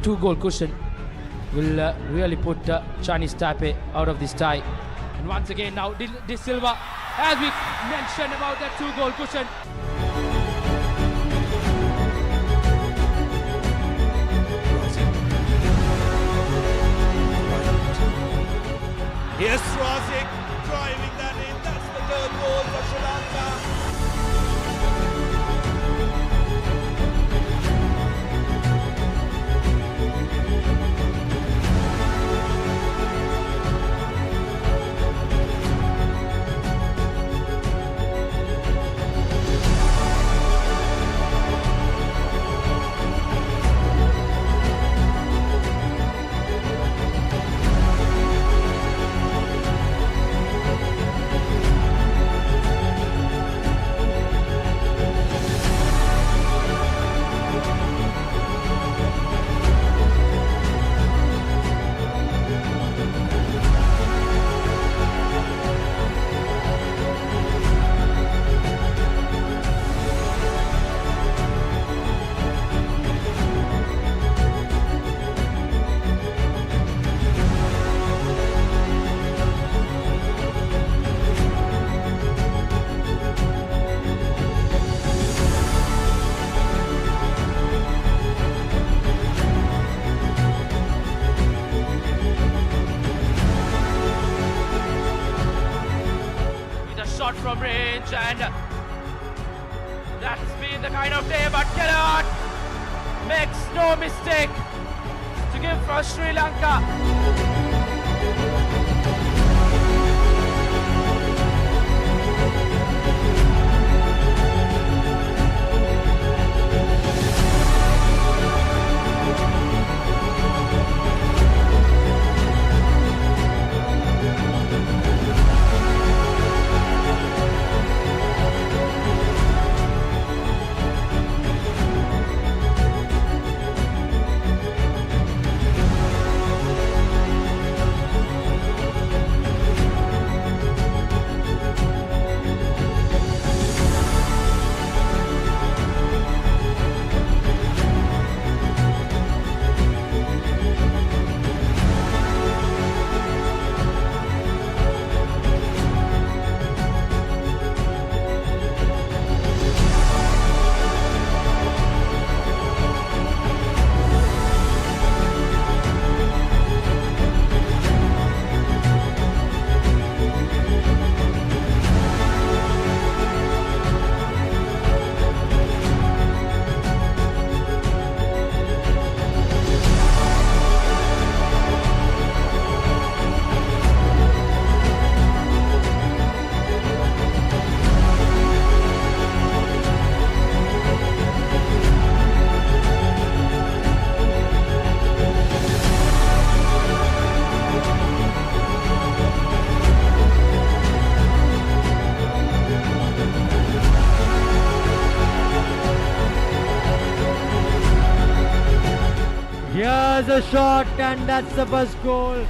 2-goal cushion will really put Chinese Taipei out of this tie. And once again now De Silva, as we mentioned about that 2-goal cushion. Here's Swazik driving that in. That's the third goal for Sri Lanka. Shot from range, and that's been the kind of day, but Kellogg makes no mistake to give for Sri Lanka. Here's a shot, and that's the first goal.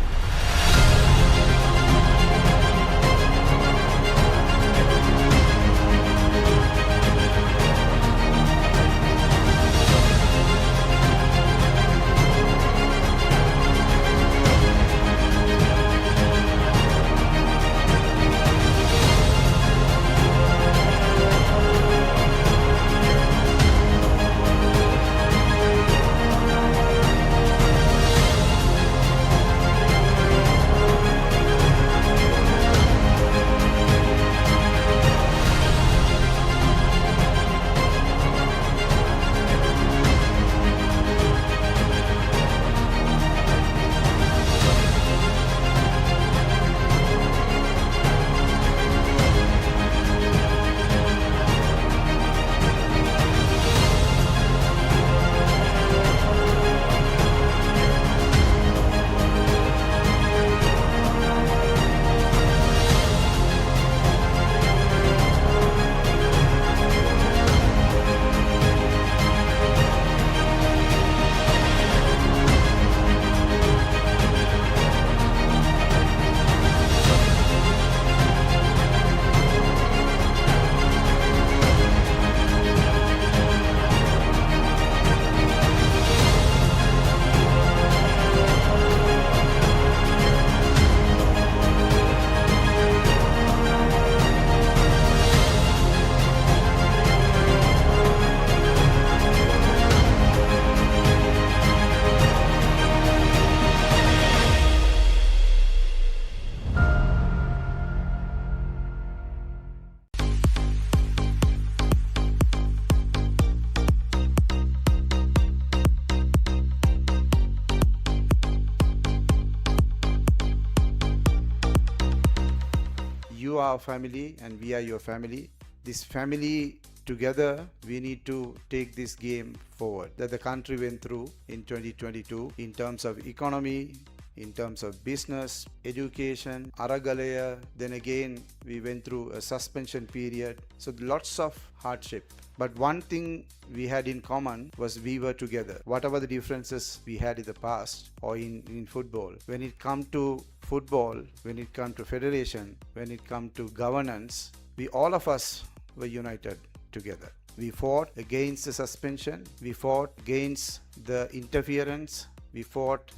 You are our family and we are your family. This family together, we need to take this game forward that the country went through in 2022 in terms of economy, in terms of business, education, Aragalaya, then again we went through a suspension period. So lots of hardship. But one thing we had in common was we were together. Whatever the differences we had in the past or in football, when it come to football, when it come to federation, when it come to governance, we all of us were united together. We fought against the suspension, we fought against the interference, we fought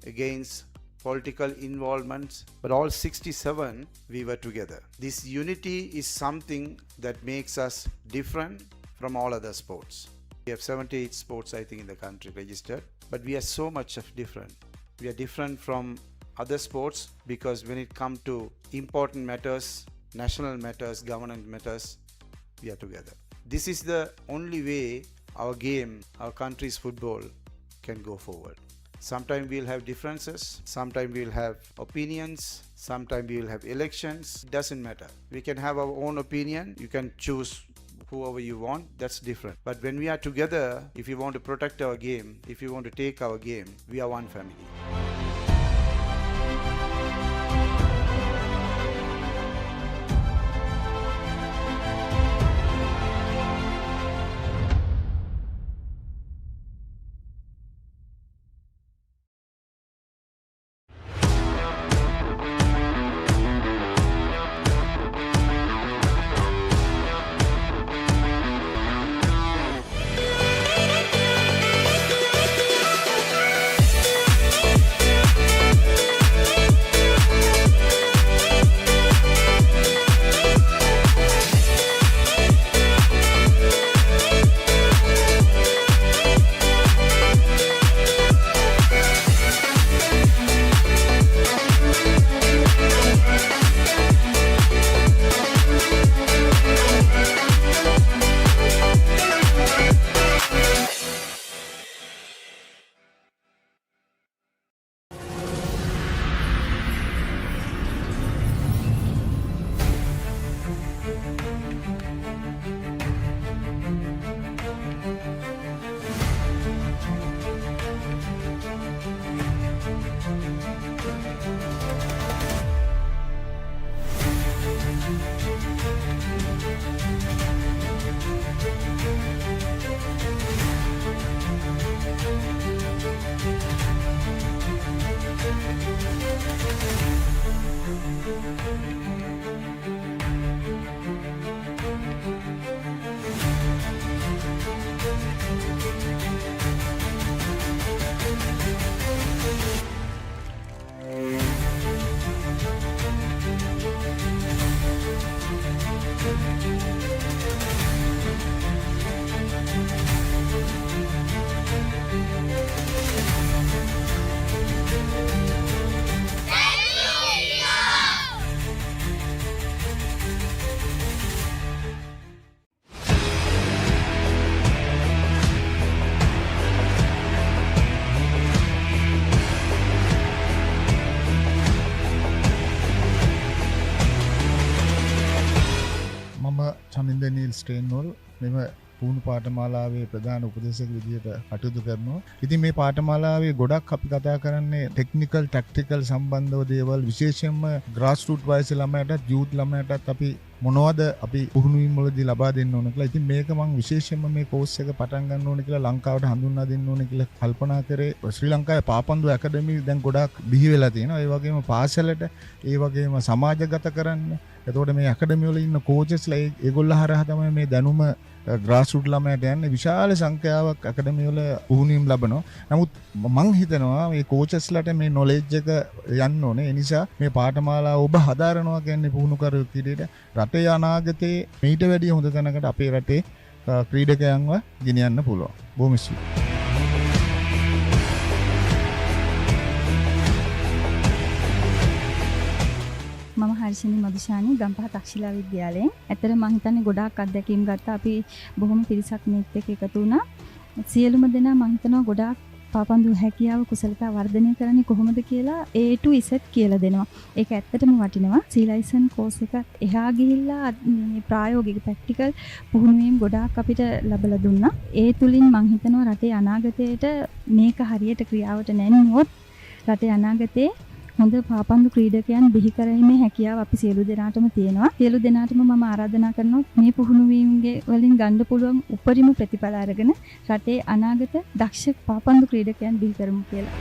against political involvements, but all 67 we were together. This unity is something that makes us different from all other sports. We have 78 sports I think in the country registered, but we are so much of different. We are different from other sports because when it comes to important matters, national matters, government matters, we are together. This is the only way our game, our country's football can go forward. Sometimes we'll have differences, sometimes we'll have opinions, sometimes we'll have elections. It doesn't matter. We can have our own opinion. You can choose whoever you want. That's different. But when we are together, if you want to protect our game, if you want to take our game, we are one family. Chaminda Neil ස්ට්‍රේන්වල් මෙම පුහුණු පාඨමාලාවේ ප්‍රධාන උපදේශක විදියට කටයුතු කරනවා. ඉතින් මේ පාඨමාලාවේ ගොඩක් අපි කතා කරන්නේ ටෙක්නිකල් ටැක්ටිකල් සම්බන්ධව දේවල්, විශේෂයෙන්ම ග්‍රාස් රූට් වයසේ ළමයටත් යූත් ළමයටත් අපි මොනවද අපි පුහුණුවීම් වලදී ලබා දෙන්න ඕන කියලා. ඉතින් මේක මම විශේෂයෙන්ම මේ කෝස් එක පටන් ගන්න ඕනේ කියලා ලංකාවට හඳුන්වා දෙන්න ඕනේ කියලා කල්පනා කරේ. ශ්‍රී ලංකාවේ පාපන්දු ඇකඩමි දැන් ගොඩක් බිහි වෙලා තියෙනවා. ඒ වගේම පාසලට, ඒ වගේම සමාජගත කරන්න. එතකොට මේ ඇකඩමි වල ඉන්න කෝචස්ලා ඒගොල්ලෝ හරහා තමයි මේ දැනුම ග්‍රාස් රූට් ළමයට යන්නේ. විශාල සංඛ්‍යාවක් ඇකඩමි වල පුහුණුවීම් ලබනවා. නමුත් මම හිතනවා මේ කෝචස්ලාට මේ නොලෙජ් එක යන්න ඕනේ. ඒ නිසා මේ පාඨමාලාව ඔබ හදාරනවා කියන්නේ පුහුණුකරුවෙක් විදිහට රටේ අනාගතේ මීට වැඩිය හොඳ තැනකට අපේ රටේ ක්‍රීඩකයන්ව ගෙනියන්න පුළුවන්. බොහොම ස්තුතියි. මම හර්ෂිනී මදුෂානි ගම්පහ තක්ෂිලා විද්‍යාලයෙන්. ඇත්තට මම හිතන්නේ ගොඩාක් අත්දැකීම් ගත්තා. අපි බොහොම පිරිසක් මේත් එක්ක එකතු වුණා. සියලුම දෙනා මම හිතනවා ගොඩාක් පාපන්දු හැකියාව කුසලතා වර්ධනය කරන්නේ කොහොමද කියලා A to Z කියලා දෙනවා. ඒක ඇත්තටම වටිනවා. C license course එක එහා ගිහිල්ලා මේ ප්‍රායෝගික ප්‍රැක්ටිකල් පුහුණුවීම් ගොඩාක් අපිට ලැබලා දුන්නා. ඒ තුලින් මම හිතනවා රටේ අනාගතයට මේක හරියට ක්‍රියාවට නැන්නුවොත් රටේ අනාගතේ හොඳ පාපන්දු ක්‍රීඩකයන් බිහි කරීමේ හැකියාව අපි සියලු දෙනාටම තියෙනවා. සියලු දෙනාටම මම ආරාධනා කරනවා මේ පුහුණුවීම්ගේ වලින් ගන්න පුළුවන් උපරිම ප්‍රතිඵල අරගෙන රටේ අනාගත දක්ෂ පාපන්දු ක්‍රීඩකයන් බිහි කරමු කියලා.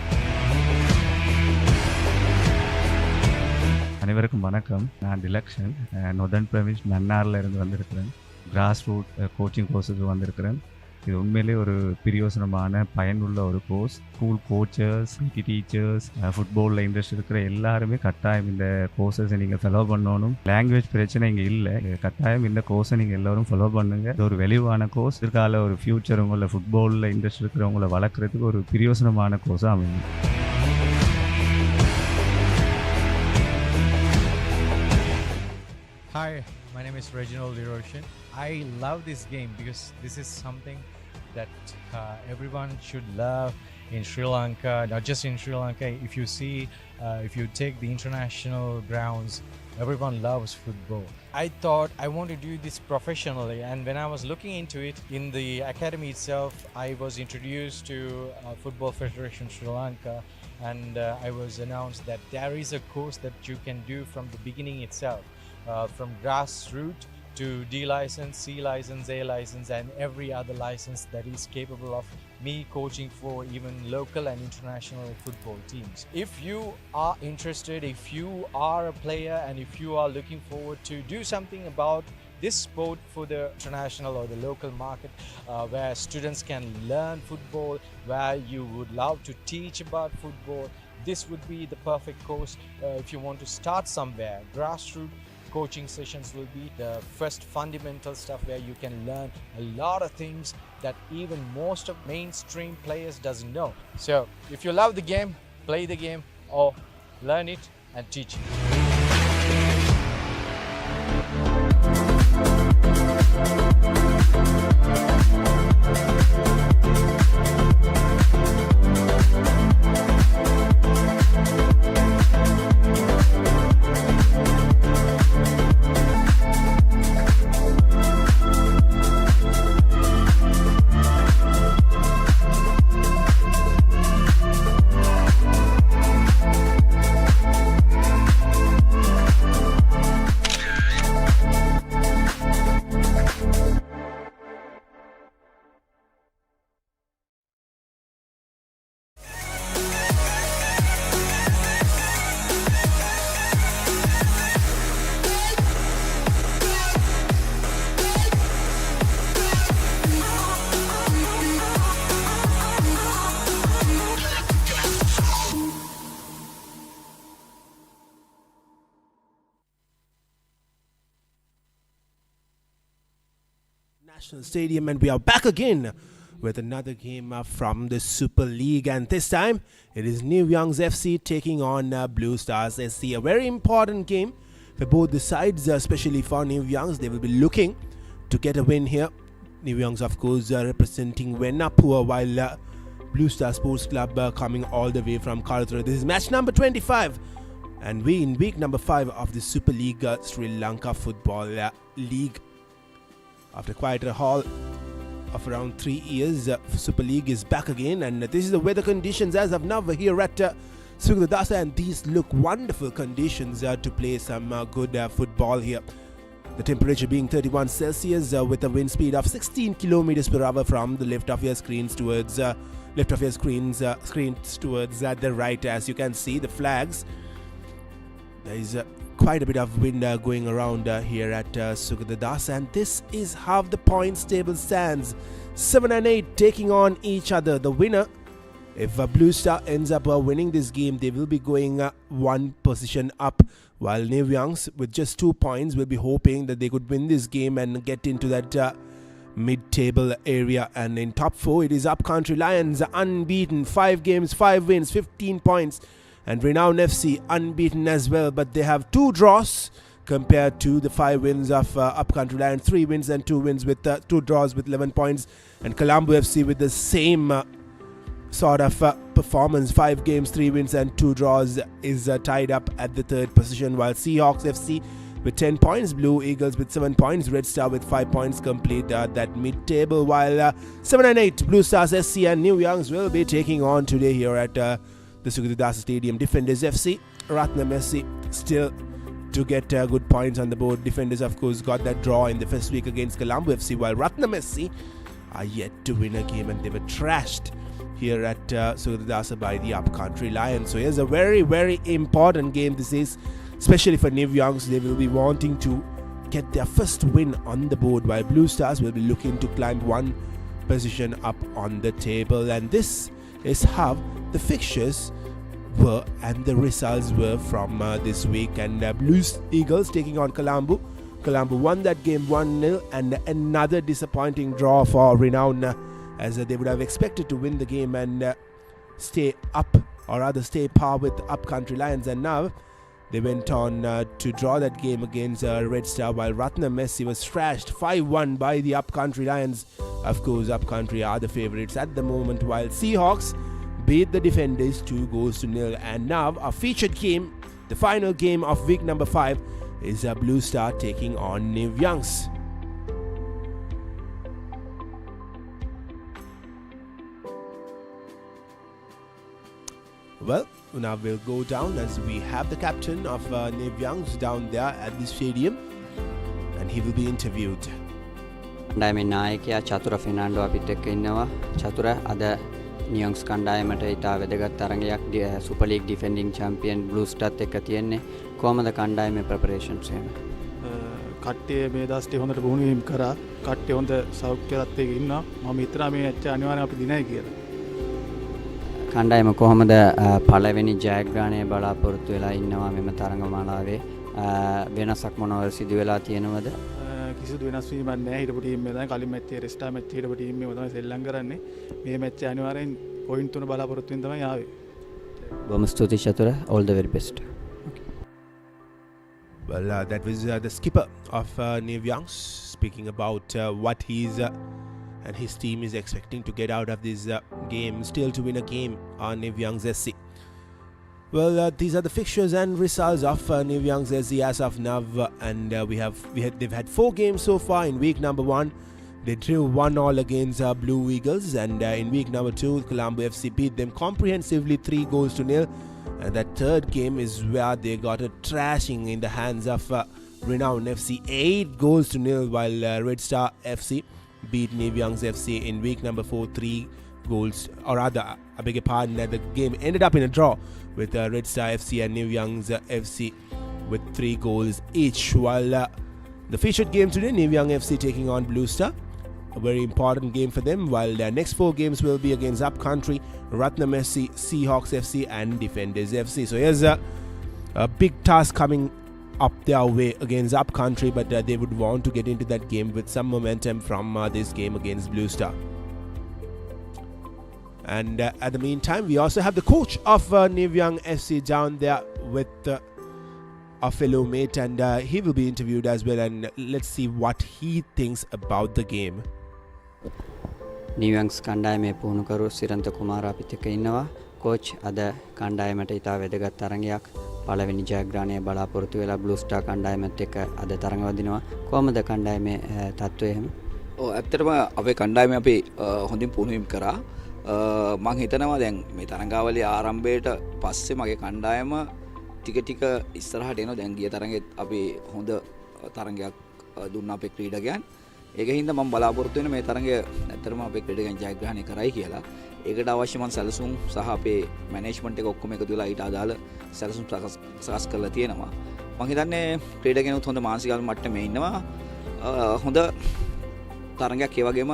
அனைவருக்கும் வணக்கம். நான் டிலக்ஷன் நொதர்ன் ப்ரவின்ஸ் மன்னாரில் இருந்து வந்திருக்கிறேன். கிராஸ் ரூட் கோச்சிங் கோர்ஸுக்கு வந்திருக்கிறேன். இது உண்மையிலே ஒரு பிரயோசனமான பயனுள்ள ஒரு course. School coaches, PT teachers, ஃபுட்பாலில் இன்ட்ரெஸ்ட் இருக்கிற எல்லாருமே கட்டாயம் இந்த கோர்ஸஸை நீங்கள் ஃபாலோ பண்ணணும். லாங்குவேஜ் பிரச்சனை இங்கே இல்லை. கட்டாயம் இந்த கோர்ஸை நீங்கள் எல்லோரும் ஃபாலோ பண்ணுங்கள். இது ஒரு வெளிவான கோர்ஸ். இதற்கால ஒரு ஃப்யூச்சர் உங்களை ஃபுட்பாலில் இன்ட்ரெஸ்ட் இருக்கிறவங்களை வளர்க்குறதுக்கு ஒரு பிரயோசனமான கோர்ஸாக அமையும். Hi, my name is Reginald Eroshin. I love this game because this is something that everyone should love in Sri Lanka, not just in Sri Lanka. If you see, if you take the international grounds, everyone loves football. I thought I want to do this professionally, and when I was looking into it in the academy itself, I was introduced to Football Federation Sri Lanka, and I was announced that there is a course that you can do from the beginning itself. From grassroots to D license, C license, A license, and every other license that is capable of me coaching for even local and international football teams. If you are interested, if you are a player, and if you are looking forward to do something about this sport for the international or the local market, where students can learn football, where you would love to teach about football, this would be the perfect course. If you want to start somewhere, grassroots coaching sessions will be the first fundamental stuff where you can learn a lot of things that even most of mainstream players doesn't know. So if you love the game, play the game, or learn it and teach it. National Stadium, and we are back again with another game from the Super League, and this time it is New Youngs FC taking on Blue Stars SC. A very important game for both the sides, especially for New Youngs. They will be looking to get a win here. New Youngs, of course, representing Venapur, while Blue Star Sports Club coming all the way from Karatra. This is match number 25, and we in week number 5 of the Super League Sri Lanka Football League. After quite a haul of around 3 years, Super League is back again, and this is the weather conditions as of now here at Sugdadasa, and these look wonderful conditions to play some good football here. The temperature being 31 Celsius with a wind speed of 16 kilometers per hour from the left of your screens towards towards the right. As you can see, the flags. There is quite a bit of wind going around here at Sugadadas, and this is how the points table stands. 7 and 8 taking on each other. The winner, if Blue Star ends up winning this game, they will be going one position up, while New Youngs with just 2 points will be hoping that they could win this game and get into that mid-table area. And in top 4 it is Upcountry Lions, unbeaten, 5 games, 5 wins, 15 points. And Renown FC unbeaten as well, but they have 2 draws compared to the 5 wins of Upcountry Lions, 3 wins and 2 wins with 2 draws with 11 points. And Colombo FC with the sort of performance. 5 games, 3 wins and 2 draws is tied up at the 3rd position, while Seahawks FC with 10 points, Blue Eagles with 7 points, Red Star with 5 points complete that mid-table, while 7 and 8 Blue Stars SC and New Youngs will be taking on today here at the Sugidadasa Stadium. Defenders FC, Ratnam SC still to get good points on the board. Defenders of course got that draw in the first week against Colombo FC, while Ratnam SC are yet to win a game and they were trashed here at Sugidadasa by the Upcountry Lions. So here's a very, very important game this is, especially for New Youngs. They will be wanting to get their first win on the board, while Blue Stars will be looking to climb 1 position up on the table. And this is how the fixtures were and the results were from this week. And Blue Eagles taking on Colombo. Colombo won that game 1-0, and another disappointing draw for Renown, as they would have expected to win the game and stay up, or rather stay par with Upcountry Lions, and now they went on to draw that game against Red Star, while Ratnam Messi was thrashed 5-1 by the Upcountry Lions. Of course, Upcountry are the favourites at the moment, while Seahawks beat the Defenders 2-0. And now our featured game, the final game of week number 5, is Blue Star taking on New Youngs. Well, now we'll go down as we have the captain of New Youngs down there at the stadium, and he will be interviewed. කණ්ඩායමේ නායකයා චතුර ෆෙර්නැන්ඩෝ අපිත් එක්ක ඉන්නවා. චතුර අද නියොන්ග්ස් කණ්ඩායමට ඉතා වැදගත් තරගයක් super league ඩිෆෙන්ඩිංగ్ champion blue ස්ටාර්ත් එක්ක තියෙන්නේ. කොහමද කණ්ඩායමේ ප්‍රෙපරේෂන්ස් එහෙම? කට්ටිය මේ දවස්ටි හොඳට පුහුණු වීම කරා. කට්ටිය හොඳ සෞඛ්‍යවත් එක්ක ඉන්නවා. මම හිතනවා මේ ඇච්ච අනිවාර්යෙන් අපි දිනයි කියලා. කණ්ඩායම කොහොමද පළවෙනි ජයග්‍රහණය බලාපොරොත්තු වෙලා ඉන්නවා මෙම තරගමාලාවේ? වෙනසක් මොනවද සිදු වෙලා තියෙනවද? කිසිදු වෙනස් වීමක් නැහැ. හිටපු ටීම් එක තමයි කලින් මැච් එකේ රෙස්ටා මැච් හිටපු ටීම් එක තමයි සෙල්ලම් කරන්නේ. මේ මැච් එක අනිවාර්යෙන් පොයින්ට් 3 බලාපොරොත්තු වෙන තමයි ආවේ. බොහොම ස්තුතියි චතුර. All the very best. Well, that was the skipper of New Youngs speaking about what he's and his team is expecting to get out of this game, still to win a game on New Youngs SC. Well, these are the fixtures and results of New Youngs SC as of now, and they've had 4 games so far. In week number 1, they drew 1-1 against Blue Eagles, and in week number 2, Colombo FC beat them comprehensively 3-0. And that 3rd game is where they got a trashing in the hands of Renown FC 8-0, while Red Star FC beat New Youngs FC in week number 4 3-0, or rather, I beg your pardon, the game ended up in a draw with Red Star FC and New Youngs FC with 3 goals each. While the featured game today, New Young FC taking on Blue Star, a very important game for them, while their next 4 games will be against Upcountry, Ratnam FC, Seahawks FC and Defenders FC. So here's a big task coming up their way against Upcountry, but they would want to get into that game with some momentum from this game against Blue Star. And at the meantime, we also have the coach of New Young FC down there with our fellow mate, and he will be interviewed as well, and let's see what he thinks about the game. New Youngs කණ්ඩායමේ පුහුණුකරු සිරන්ත කුමාර අපිත් එක්ක ඉන්නවා. Coach අද කණ්ඩායමට ඉතා වැදගත් තරගයක් පළවෙනි ජයග්‍රහණය බලාපොරොත්තු වෙලා බ්ලූ ස්ටාර් කණ්ඩායමත් එක්ක අද තරඟ වදිනවා. කොහමද කණ්ඩායමේ තත්ත්වය එහෙම? ඔව් ඇත්තටම අපේ කණ්ඩායම අපි හොඳින් පුහුණුවීම් කරා. මම හිතනවා දැන් මේ තරඟාවලිය ආරම්භයට පස්සේ මගේ කණ්ඩායම ටික ටික ඉස්සරහට එනවා. දැන් ගිය තරඟෙත් අපි හොඳ තරඟයක් දුන්නා අපේ ක්‍රීඩකයන්. ඒක හින්දා මම බලාපොරොත්තු වෙන මේ තරඟය ඇත්තටම අපේ ක්‍රීඩකයන් ජයග්‍රහණය කරයි කියලා. ඒකට අවශ්‍ය මම සැලසුම් සහ අපේ මැනේජ්මන්ට් එක ඔක්කොම එකතු වෙලා ඊට අදාළ සැලසුම් සකස් කරලා තියෙනවා. මම හිතන්නේ ක්‍රීඩකයන්ුත් හොඳ මානසික මට්ටමේ ඉන්නවා. හොඳ තරඟයක් ඒ වගේම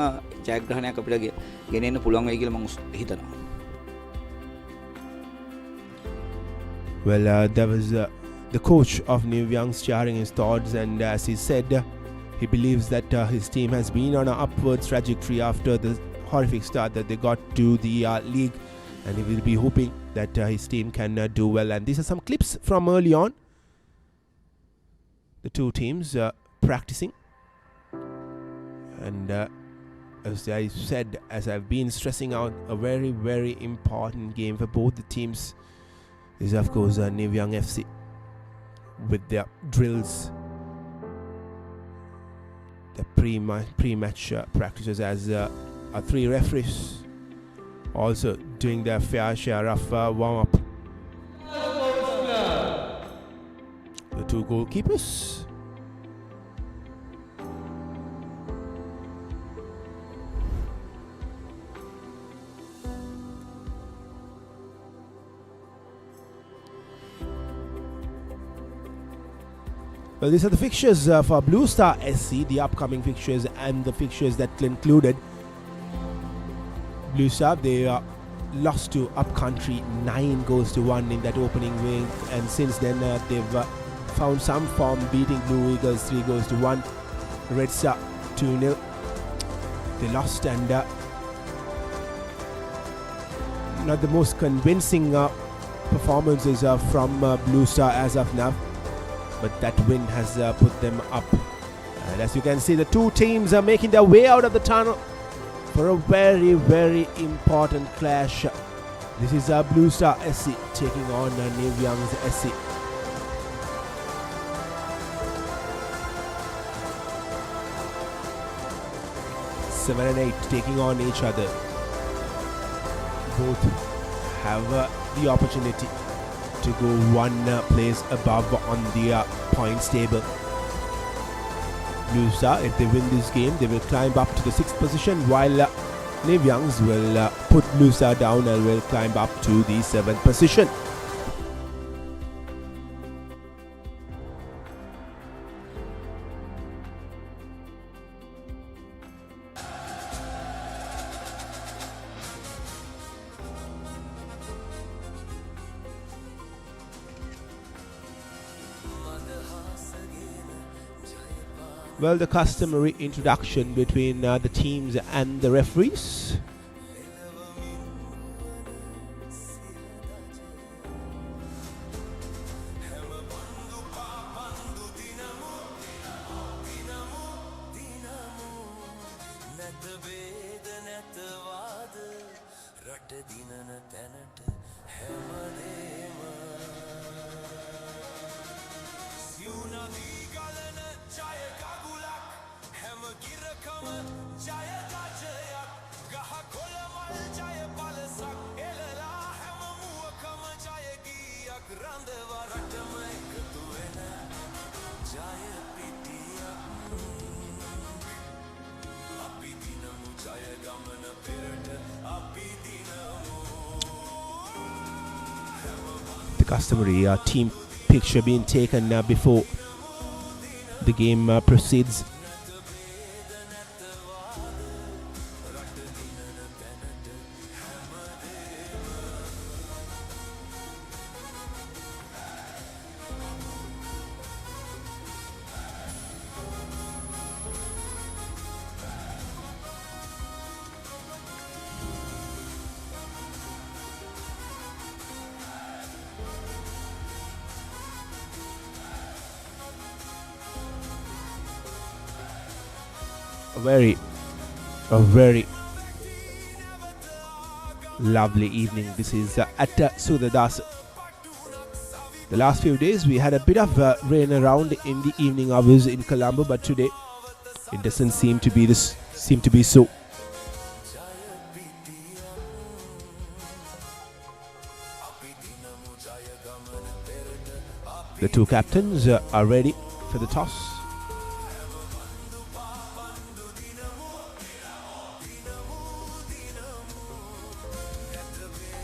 ජයග්‍රහණයක් අපිට ගෙනෙන්න පුළුවන් වෙයි කියලා මම හිතනවා. Well, that was the coach of New Youngs sharing his thoughts, and as he said, he believes that his team has been on an upwards trajectory after the horrific start that they got to the league, and he will be hoping that his team can do well. And these are some clips from early on, the two teams practicing, and as I said, as I've been stressing out, a very, very important game for both the teams is, of course, New Young FC with their drills, the pre-match practices, as our three referees also doing their fair share of warm-up. The two goalkeepers. Well, these are the fixtures for Blue Star SC, the upcoming fixtures and the fixtures that included Blue Star. They lost to Upcountry 9-1 in that opening week, and since then they've found some form, beating Blue Eagles 3-1, Red Star 2-0. They lost, and not the most convincing performances from Blue Star as of now. But that win has put them up. And as you can see, the two teams are making their way out of the tunnel for a very, very important clash. This is Blue Star SC taking on New Young's SC. Seven and 8 taking on each other. Both have the opportunity to go one place above on the points table. Blue Star, if they win this game, they will climb up to the 6th position, while New Youngs will put Blue Star down and will climb up to the 7th position. Well, the customary introduction between the teams and the referees. The customary team picture being taken before the game proceeds. A very lovely evening. This is at Sudadas. The last few days we had a bit of rain around in the evening hours in Colombo, but today it doesn't seem to be so. The two captains are ready for the toss.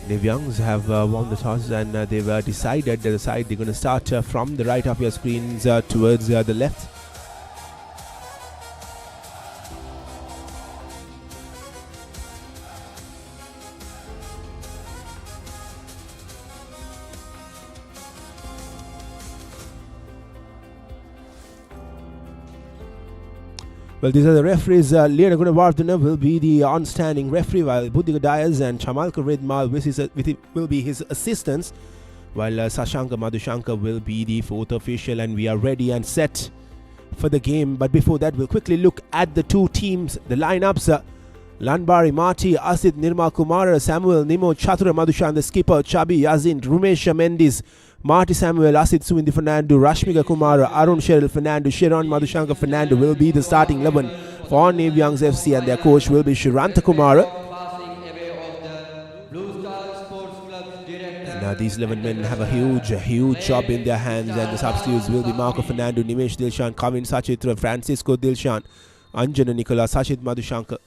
The Youngs have won the toss, and they've decided the side they're going to start from the right of your screens towards the left. Well, these are the referees. Leona Gunawardena will be the on-standing referee, while Buddhiga Dias and Chamalka Redmal will be his assistants, while Sashanka Madhushanka will be the fourth official, and we are ready and set for the game. But before that, we'll quickly look at the two teams, the lineups Lanbari, Marty, Asit, Nirma Kumara, Samuel, Nimo, Chatura, Madhushan, the skipper, Chabi, Yazin, Rumesha Mendis, Marty Samuel, Asit Suindi Fernando, Rashmika Kumara, Arun Cheryl Fernando, Sharon Madhushanka Fernando will be the starting 11 for Navy Youngs FC, and their coach will be Shiranta Kumara. And these 11 men have a huge job in their hands, and the substitutes will be Marco Fernando, Nimesh Dilshan, Kavin Sachitra, Francisco Dilshan, Anjana Nicola, Sachit Madhushanka,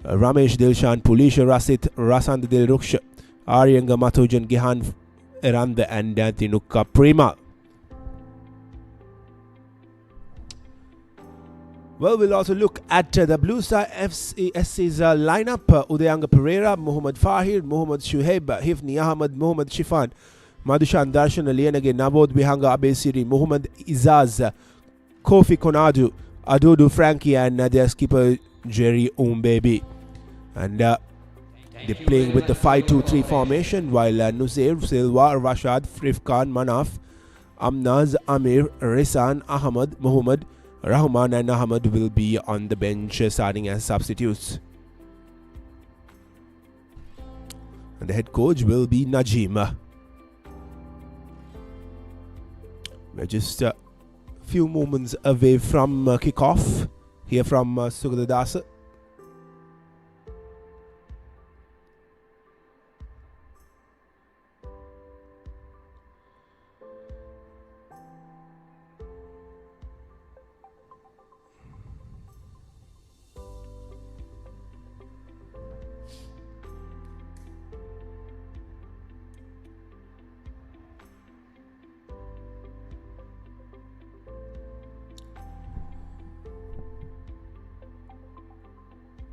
Ramesh Dilshan, Pulisha Rasit, Rasand Dil Ruksha, Aryanga Matujan, Gihan Eranda, and Tinuka Prima. Well, we'll also look at the Blue Star SC's lineup. Udayanga Pereira, Muhammad Fahir, Muhammad Shuhaib, Hifni Ahmad, Muhammad Shifan, Madhushan Darshan, Alienage, Nabod Bihanga Abesiri, Muhammad Izaz, Kofi Konadu, Adudu Frankie, and their skipper Jerry Umbebi. And they're playing with the 5-2-3 formation, while Nusair, Silva, Rashad, Frifkan, Manaf, Amnaz, Amir, Risan, Ahmad, Muhammad, Rahman, and Ahmad will be on the bench starting as substitutes. And the head coach will be Najim. We're just a few moments away from kickoff here from Sugadadasa.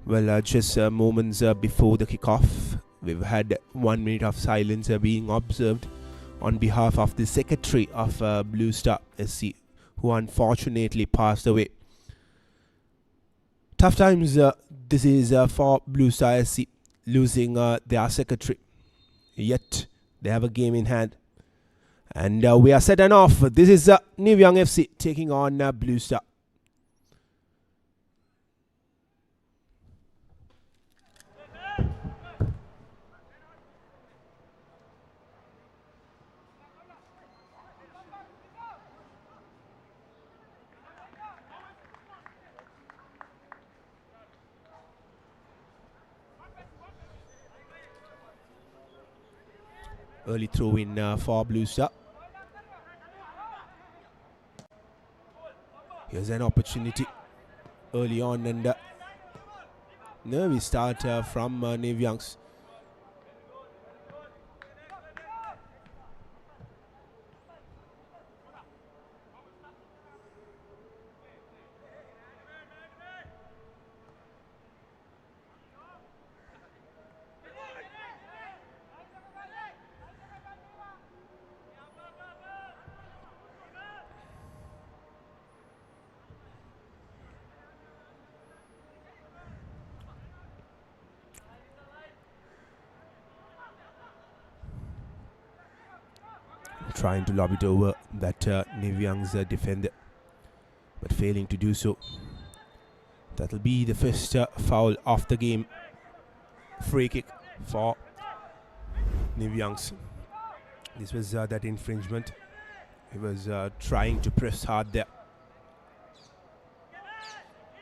Well, just moments before the kickoff, we've had 1 minute of silence being observed on behalf of the secretary of Blue Star SC, who unfortunately passed away. Tough times this is for Blue Star SC, losing their secretary. Yet they have a game in hand. And we are set and off. This is New Young FC taking on Blue Star. Early throw in for Blue Star. Here's an opportunity early on, and now we start from Navy Youngs. Trying to lob it over that Navy Young's defender, but failing to do so. That'll be the first foul of the game. Free kick for Navy Youngs. This was that infringement. He was trying to press hard there.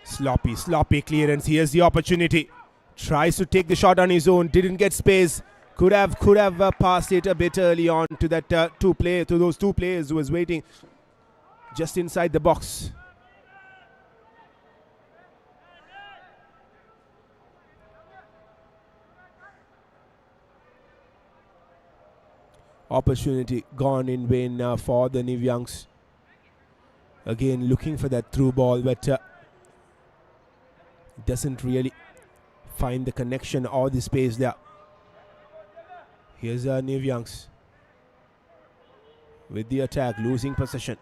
Sloppy clearance. Here's the opportunity. Tries to take the shot on his own. Didn't get space. Could have passed it a bit early on to that to those two players who was waiting just inside the box. Opportunity gone in vain for the Navy Youngs. Again looking for that through ball, but doesn't really find the connection or the space there. Here's Navy Youngs with the attack, losing possession.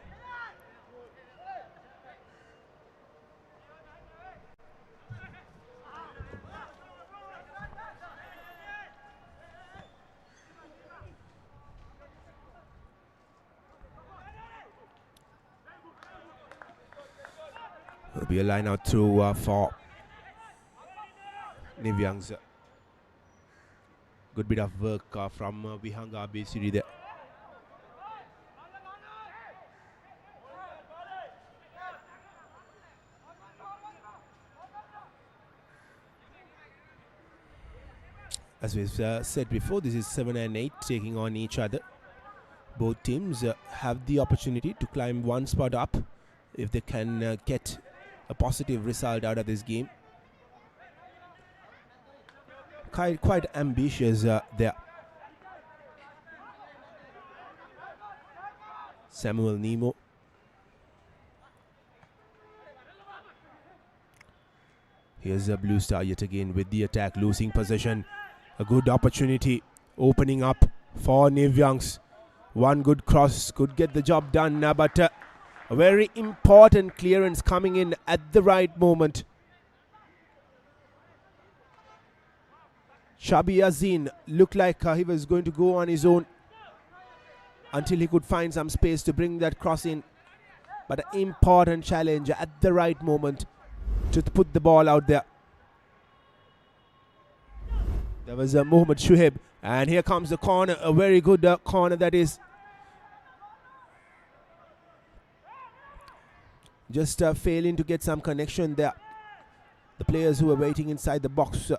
Will be a line out through for Nivyang's. Good bit of work from Vihanga Besiri there. As we've said before, this is 7 and 8 taking on each other. Both teams have the opportunity to climb one spot up if they can get a positive result out of this game. Quite ambitious there. Samuel Nemo. Here's a Blue Star yet again with the attack, losing possession. A good opportunity opening up for Nivyang's. One good cross could get the job done, but a very important clearance coming in at the right moment. Shabi Azin looked like he was going to go on his own until he could find some space to bring that cross in. But an important challenge at the right moment to put the ball out there. There was a Mohammad Shuaib, and here comes the corner, a very good corner that is. Just failing to get some connection there. The players who were waiting inside the box.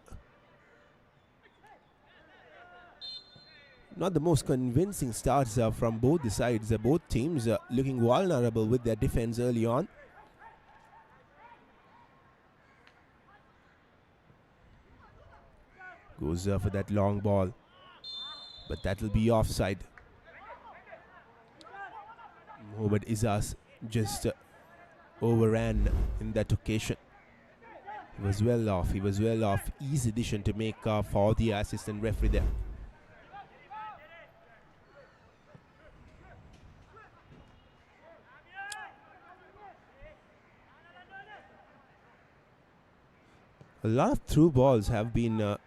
Not the most convincing starts from both the sides. Both teams looking vulnerable with their defense early on. Goes for that long ball, but that will be offside. Mohammad Izas just overran in that occasion. He was well off. He was well off. Easy decision to make for the assistant referee there. A lot of through balls have been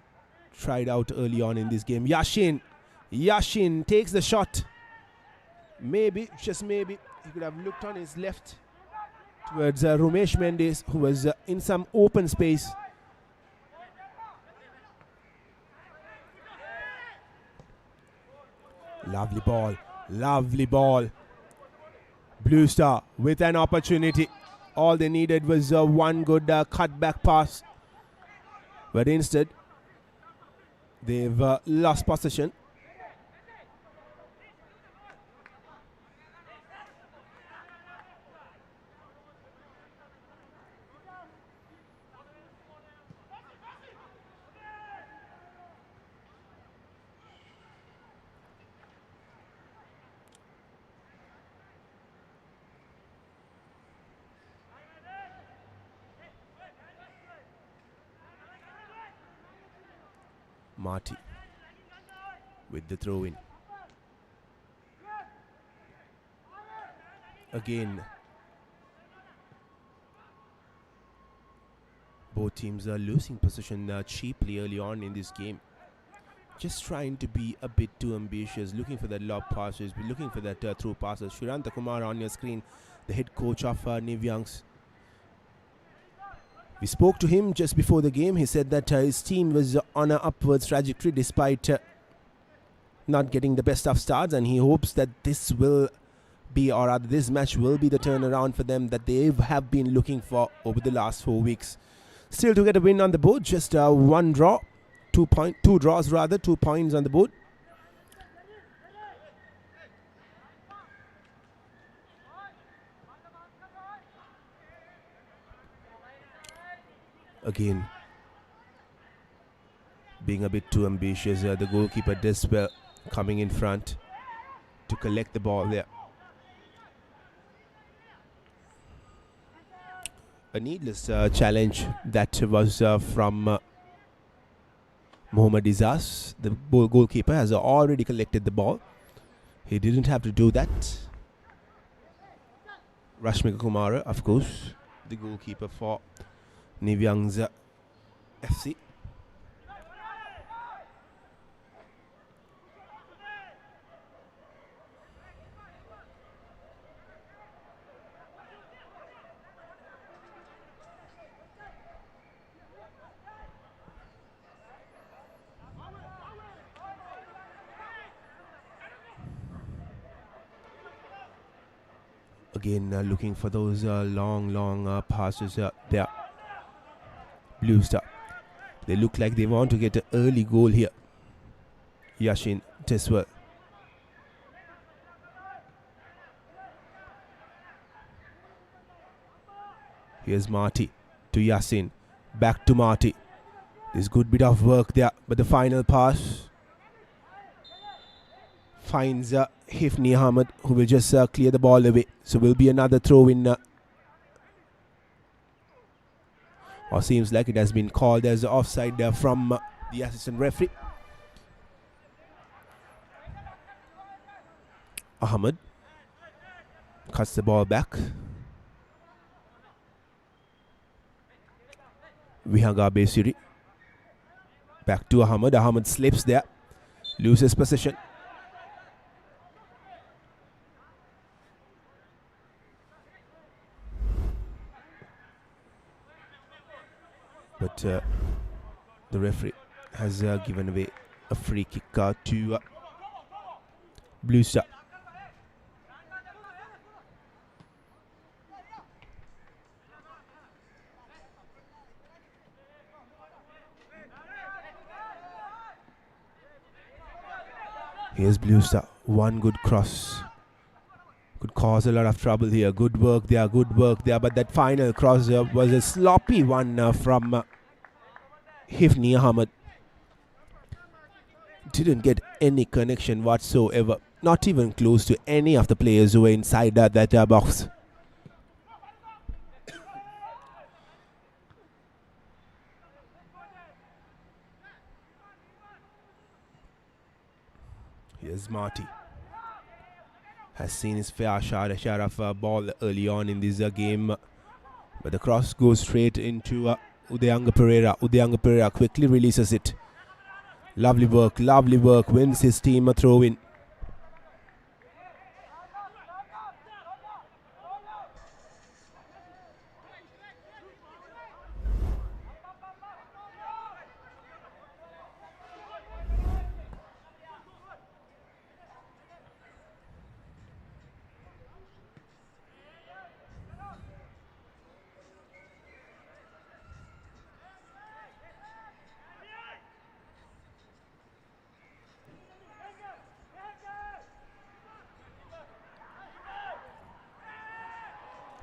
tried out early on in this game. Yashin takes the shot. Maybe, just maybe, he could have looked on his left towards Rumesh Mendes, who was in some open space. Lovely ball, lovely ball. Blue Star with an opportunity. All they needed was one good cutback pass. But instead, they've lost possession. Marty with the throw in. Again, both teams are losing possession cheaply early on in this game. Just trying to be a bit too ambitious, looking for that lob passes, looking for that through passes. Shiranta Kumar on your screen, the head coach of Nivyang's. We spoke to him just before the game. He said that his team was on an upwards trajectory despite not getting the best of starts, and he hopes that this will be, or rather this match will be, the turnaround for them that they have been looking for over the last 4 weeks. Still to get a win on the board, just one draw, 2 draws rather, 2 points on the board. Again, being a bit too ambitious, the goalkeeper does well coming in front to collect the ball there. A needless challenge that was from Mohammad Izas. The goalkeeper has already collected the ball. He didn't have to do that. Rashmika Kumara, of course, the goalkeeper for Nivyang's FC. Again, looking for those long passes there. Blue Star. They look like they want to get an early goal here. Yashin Teswell. Here's Marty to Yasin. Back to Marty. There's good bit of work there, but the final pass finds Hifni Ahmed, who will just clear the ball away. So will be another throw in. Or seems like it has been called as offside from the assistant referee. Ahmed cuts the ball back. Vihanga Besiri. Back to Ahmed. Ahmed slips there. Loses possession. But the referee has given away a free kick to Blue Star. Here's Blue Star. One good cross. Could cause a lot of trouble here. Good work there, but that final cross was a sloppy one from Hifni Ahmed. Didn't get any connection whatsoever. Not even close to any of the players who were inside that box. Here's Marty. Has seen his fair share of ball early on in this game. But the cross goes straight into Udayanga Pereira. Udayanga Pereira quickly releases it. Lovely work. Wins his team a throw in.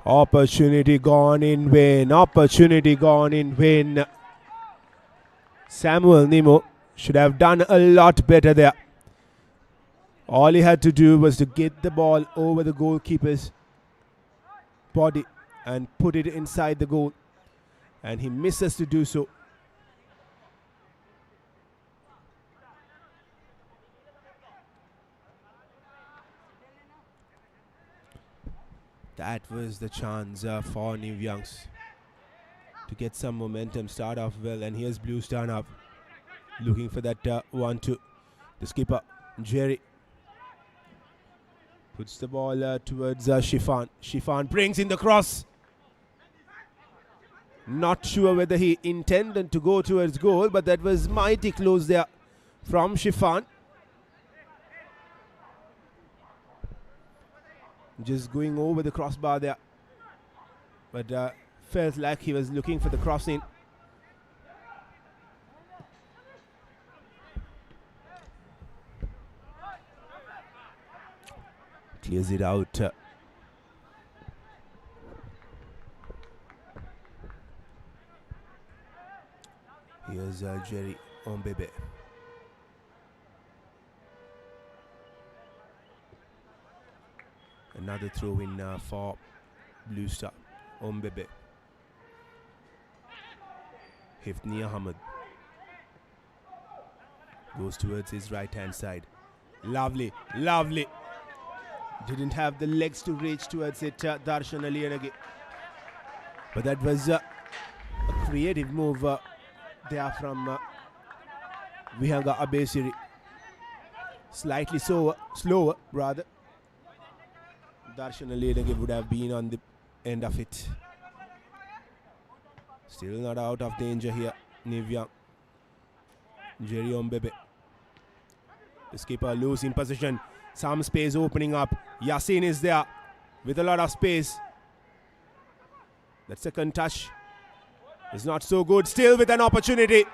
Opportunity gone in vain. Samuel Nemo should have done a lot better there. All he had to do was to get the ball over the goalkeeper's body and put it inside the goal. And he misses to do so. That was the chance for New Youngs to get some momentum, start off well. And here's Blue Star now, looking for that 1-2. The skipper, Jerry, puts the ball towards Shifan. Shifan brings in the cross. Not sure whether he intended to go towards goal, but that was mighty close there from Shifan. Just going over the crossbar there. But felt like he was looking for the crossing. Clears it out. Here's Jerry Ombebe. Another throw in for Blue Star. Ombebe. Hifni Ahmed goes towards his right hand side. Lovely. Didn't have the legs to reach towards it, Darshan Aliyanage. But that was a creative move there from Vihanga Abesiri. Slightly slower rather. Darshan Aliyanage would have been on the end of it. Still not out of danger here, Nivyang. Jerry Ombebe. The skipper losing position. Some space opening up. Yasin is there. with a lot of space. That second touch is not so good. Still with an opportunity.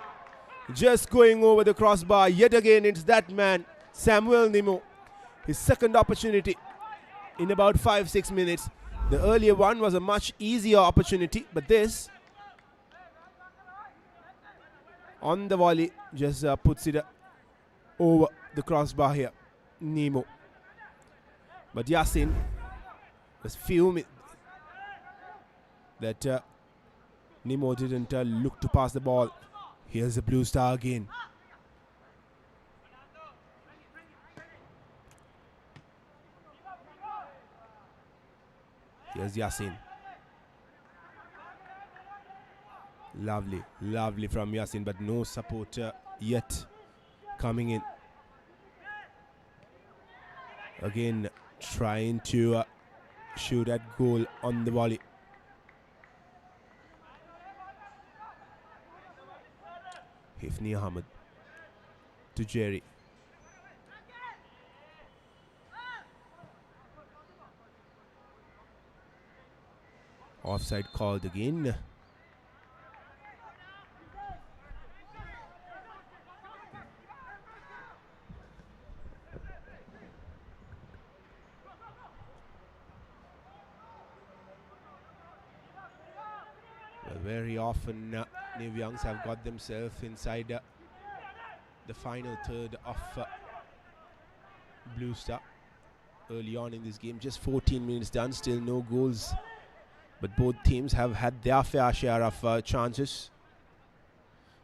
Just going over the crossbar. Yet again, it's that man, Samuel Nimo. His second opportunity in about 5-6 minutes. The earlier one was a much easier opportunity, but this on the volley just puts it over the crossbar here. Nemo. But Yasin was fuming that Nemo didn't look to pass the ball. Here's the Blue Star again. Here's Yasin. Lovely, lovely from Yasin, but no support yet coming in. Again, trying to shoot at goal on the volley. Hifni Ahmed to Jerry. Offside called again. Very often New Youngs have got themselves inside the final third of Blue Star early on in this game. Just 14 minutes done, still no goals, but both teams have had their fair share of chances.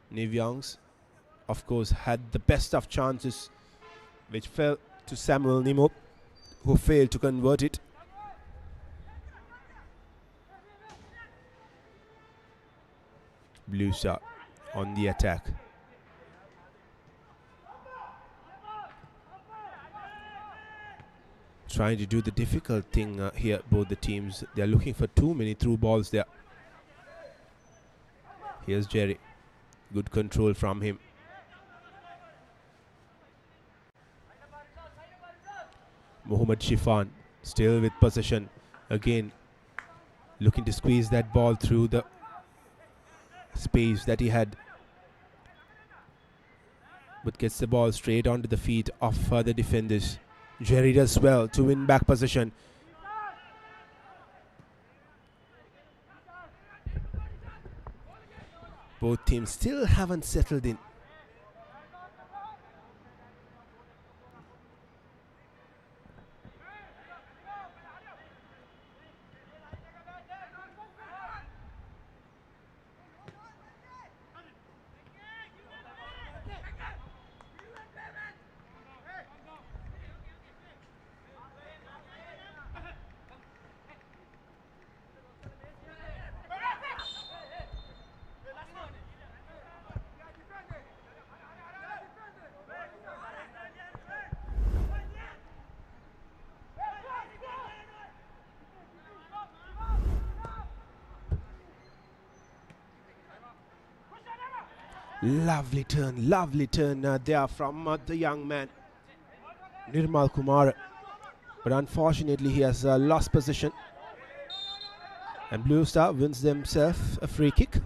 New Youngs, of course, had the best of chances, which fell to Samuel Nimo, who failed to convert it. Blue Star on the attack. Trying to do the difficult thing here, both the teams. They are looking for too many through balls there. Here's Jerry. Good control from him. Mohammad Shifan still with possession. Again, looking to squeeze that ball through the space that he had, but gets the ball straight onto the feet of the defenders. Jerry does well to win back possession. Both teams still haven't settled in. Lovely turn there from the young man Nirmal Kumar, but unfortunately he has lost position, and Blue Star wins themselves a free kick.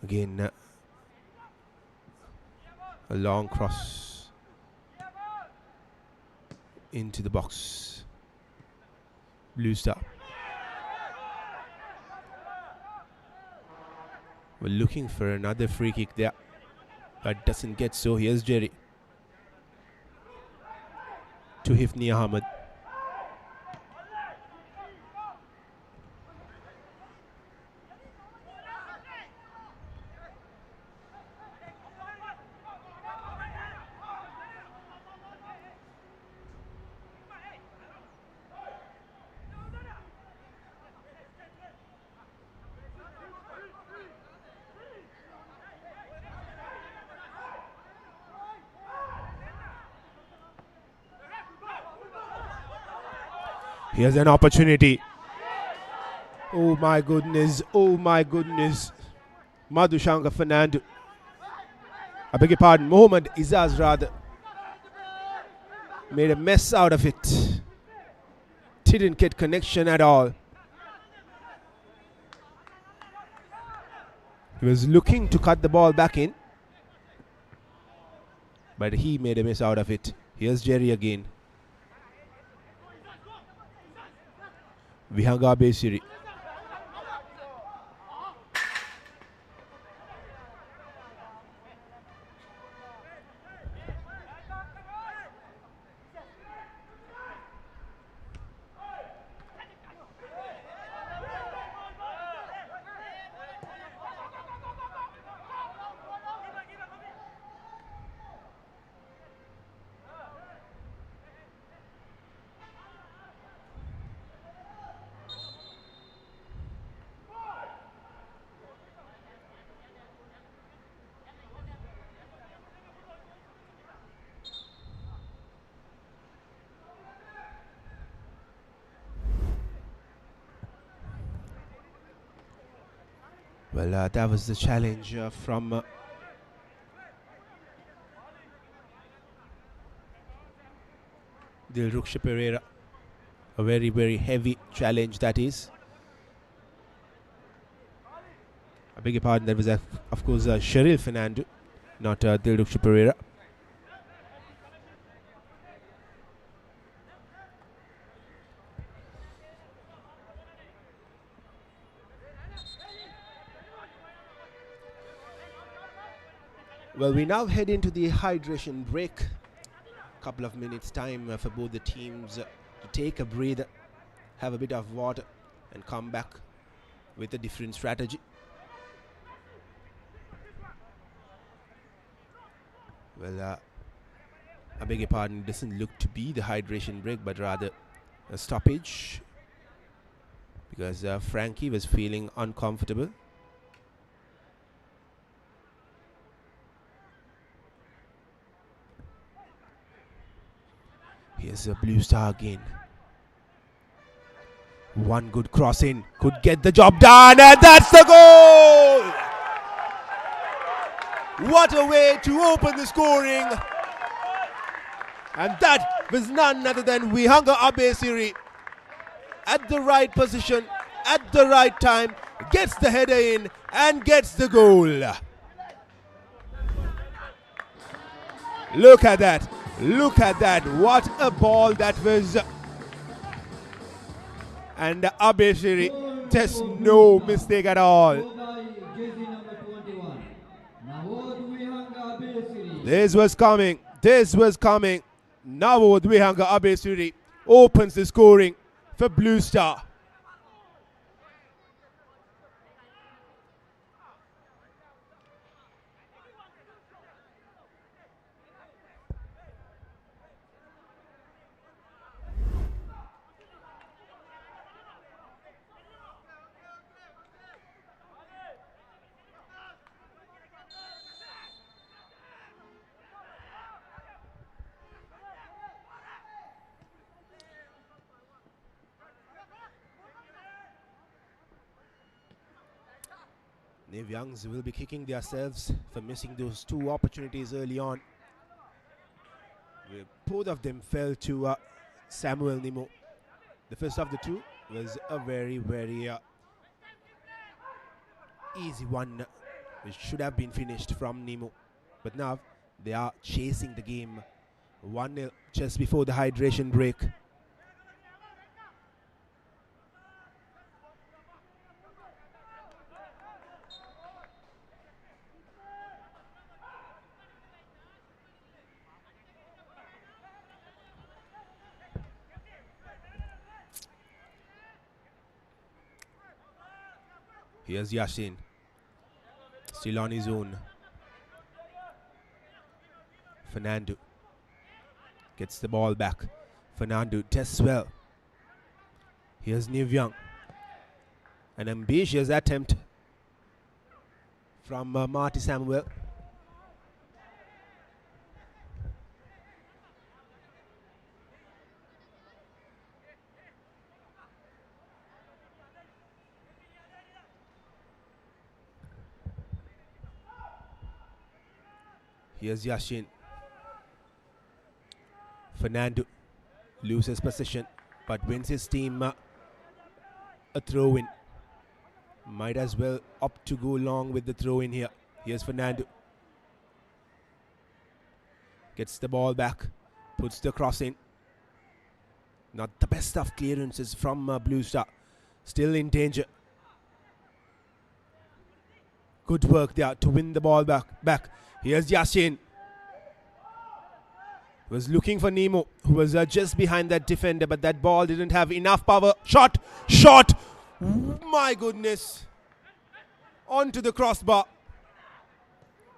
Again, a long cross into the box. Blue Star. We're looking for another free kick there, but doesn't get so. Here's Jerry to Hifni Ahmed. Here's an opportunity. Oh my goodness. Oh my goodness. Madhushanka Fernando. I beg your pardon. Mohammad Izaz rather. Made a mess out of it. Didn't get connection at all. He was looking to cut the ball back in, but he made a mess out of it. Here's Jerry again. Vihanga Besiri. Well, that was the challenge from Dilruksha Pereira. A very, very heavy challenge that is. I beg your pardon, that was of course Cheryl Fernando, not Dilruksha Pereira. Well, we now head into the hydration break. Couple of minutes time for both the teams to take a breather, have a bit of water, and come back with a different strategy. Well, I beg your pardon, it doesn't look to be the hydration break, but rather a stoppage, because Frankie was feeling uncomfortable. Here's a Blue Star again. One good cross in could get the job done, and that's the goal! What a way to open the scoring! And that was none other than Vihanga Abesiri at the right position, at the right time, gets the header in and gets the goal. Look at that. Look at that. What a ball that was. And Abesiri, just no mistake at all. This was coming. This was coming. Now Vihanga Abesiri opens the scoring for Blue Star. New Youngs will be kicking themselves for missing those two opportunities early on. Both of them fell to Samuel Nemo. The first of the two was a very, very easy one, which should have been finished from Nemo. But now they are chasing the game 1-0 just before the hydration break. Here's Yashin, still on his own. Fernando gets the ball back. Fernando tests well. Here's Nivyang. An ambitious attempt from Marty Samuel. Here's Yashin. Fernando loses possession but wins his team a throw in. Might as well opt to go long with the throw in here. Here's Fernando. Gets the ball back, puts the cross in. Not the best of clearances from Blue Star. Still in danger. Good work there to win the ball back. Here's Yashin. Was looking for Nemo, who was just behind that defender, but that ball didn't have enough power. Shot! My goodness. Onto the crossbar.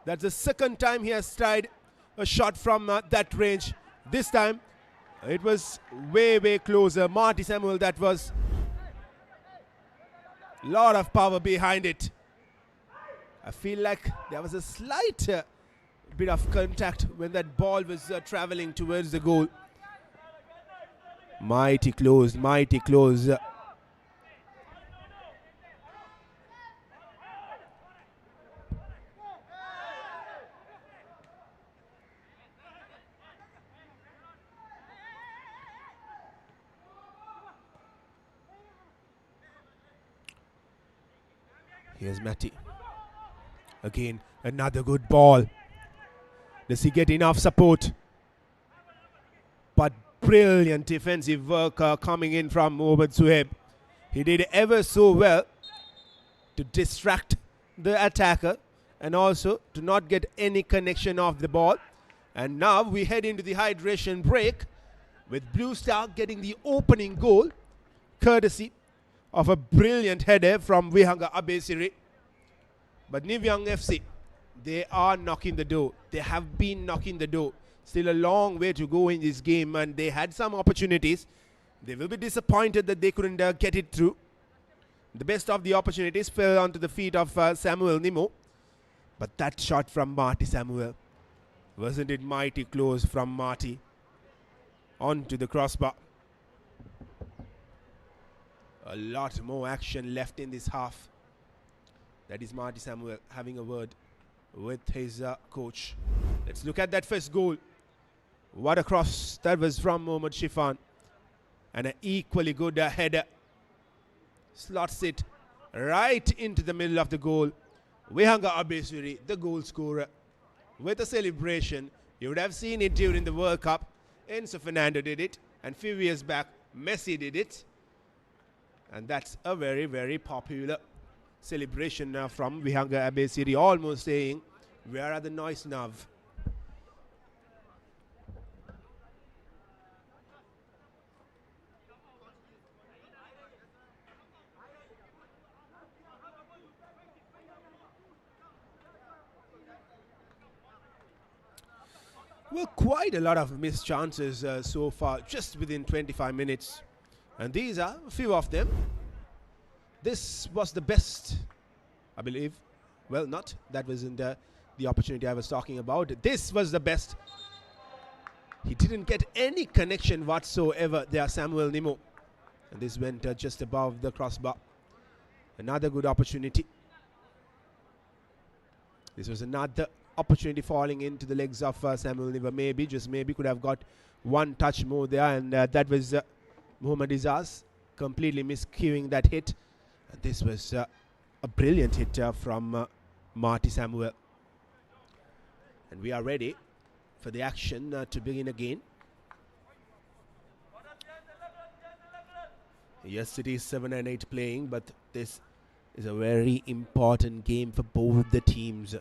That's the second time he has tried a shot from that range. This time, it was way closer. Marty Samuel, that was a lot of power behind it. I feel like there was a slight bit of contact when that ball was traveling towards the goal. Mighty close. Here's Matty. Again, another good ball. Does he get enough support? But brilliant defensive work coming in from Mohamed Suhaib. He did ever so well to distract the attacker and also to not get any connection of the ball. And now we head into the hydration break with Blue Star getting the opening goal courtesy of a brilliant header from Vihanga Abesiri. But New Young FC, they are knocking the door. They have been knocking the door. Still a long way to go in this game, and they had some opportunities. They will be disappointed that they couldn't get it through. The best of the opportunities fell onto the feet of Samuel Nemo. But that shot from Marty Samuel, wasn't it mighty close from Marty onto the crossbar? A lot more action left in this half. That is Marty Samuel having a word with his coach. Let's look at that first goal. What a cross that was from Mohamed Shifan. And an equally good header. Slots it right into the middle of the goal. Vihanga Abesuri, the goal scorer, with a celebration. You would have seen it during the World Cup. Enzo Fernando did it. And a few years back, Messi did it. And that's a very popular celebration from Vihanga Abesiri, almost saying, where are the noise now? Well, quite a lot of missed chances so far, just within 25 minutes. And these are a few of them. This was the best, I believe. Well, not. That wasn't the opportunity I was talking about. This was the best. He didn't get any connection whatsoever there, Samuel Nemo. And this went just above the crossbar. Another good opportunity. This was another opportunity falling into the legs of Samuel Nemo. Maybe, just maybe, could have got one touch more there. And that was Muhammad Izaz completely miscuing that hit. And this was a brilliant hit from Marty Samuel. And we are ready for the action to begin again. Yes, it is 7 and 8 playing, but this is a very important game for both the teams.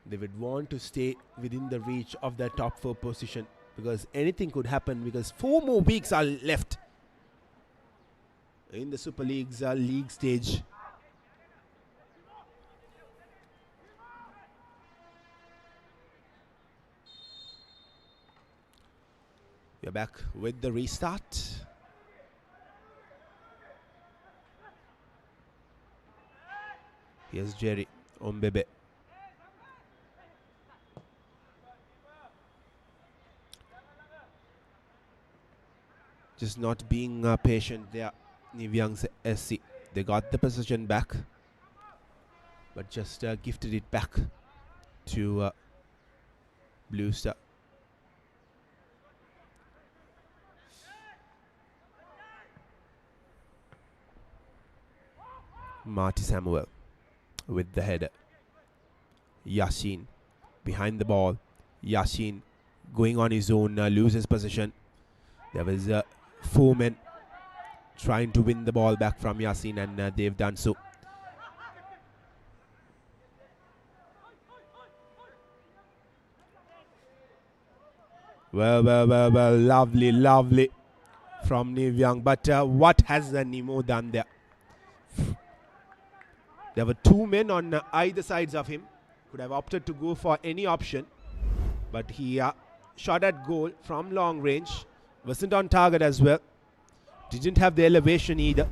They would want to stay within the reach of their top 4 position, because anything could happen, because 4 more weeks are left in the Super League's league stage. We're back with the restart. Here's Jerry Ombebe. Just not being patient there. Nivyang's SC. They got the possession back. but just gifted it back to Blue Star. Marty Samuel with the header. Yashin behind the ball. Yashin going on his own, loses possession. There was 4 men trying to win the ball back from Yassin, and they've done so. Well, lovely from Neil Young. But what has Nemo done there? There were 2 men on either sides of him. Could have opted to go for any option, but he shot at goal from long range. Wasn't on target as well. Didn't have the elevation either.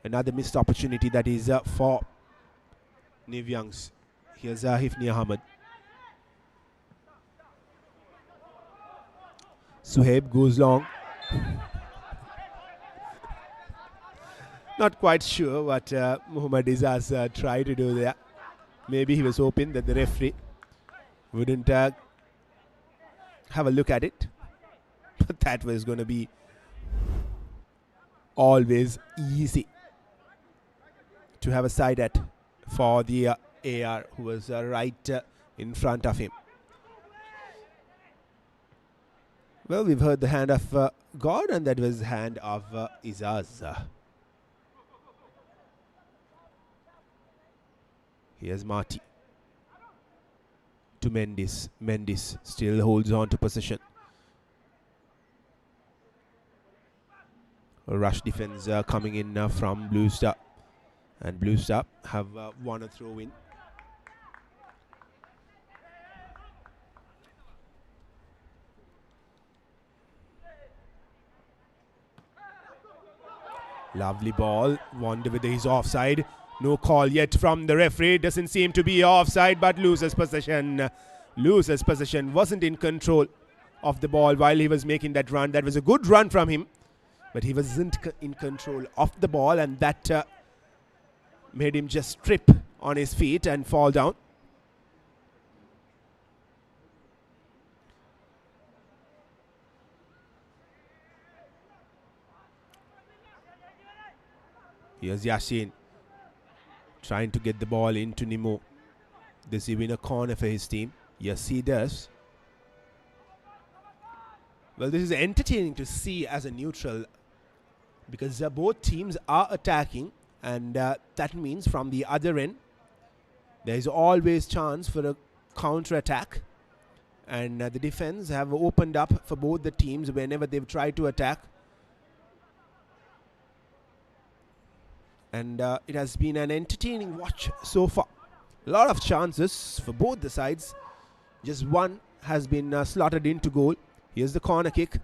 Another missed opportunity that is for Neil Young's. Here's Hifni Ahmed. Suhaib goes long. Not quite sure what Muhammad Izaz tried to do there. Maybe he was hoping that the referee wouldn't have a look at it. But that was going to be always easy to have a side at for the AR, who was right in front of him. Well, we've heard the hand of God, and that was the hand of Izaz. Here's Marty to Mendes. Mendes still holds on to possession. A rush defense coming in from Blue Star. And Blue Star have won a throw in. Lovely ball. Wonder whether he's offside. No call yet from the referee. Doesn't seem to be offside, but loses possession. Loses possession. Wasn't in control of the ball while he was making that run. That was a good run from him, but he wasn't in control of the ball, and that made him just trip on his feet and fall down. Here's Yashin trying to get the ball into Nemo. Does he win a corner for his team? Yes, he does. Well, this is entertaining to see as a neutral, because both teams are attacking, and that means from the other end there is always chance for a counter attack, and the defense have opened up for both the teams whenever they've tried to attack. And it has been an entertaining watch so far. A lot of chances for both the sides. Just one has been slotted into goal. Here's the corner kick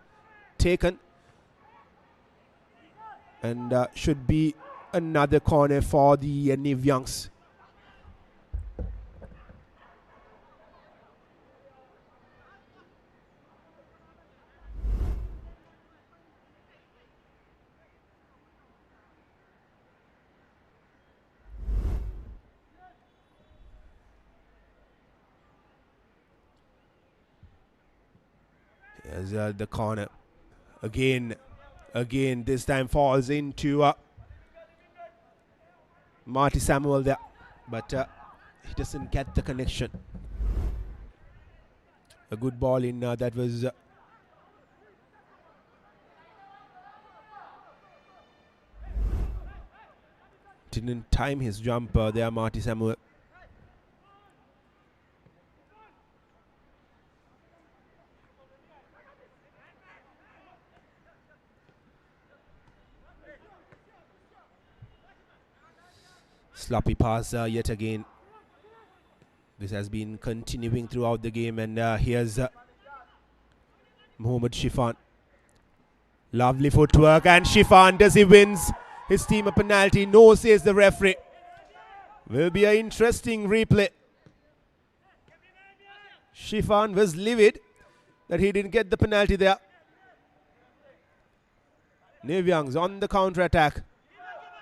taken. And should be another corner for the Niv Youngs. Here's the corner. Again, this time falls into Marty Samuel there. But he doesn't get the connection. A good ball in, that was... didn't time his jump there, Marty Samuel. Sloppy pass yet again. This has been continuing throughout the game, and here's Mohammad Shifan. Lovely footwork, and Shifan, does he wins his team a penalty? No, says the referee. Will be an interesting replay. Shifan was livid that he didn't get the penalty there. Niv Youngs on the counter attack.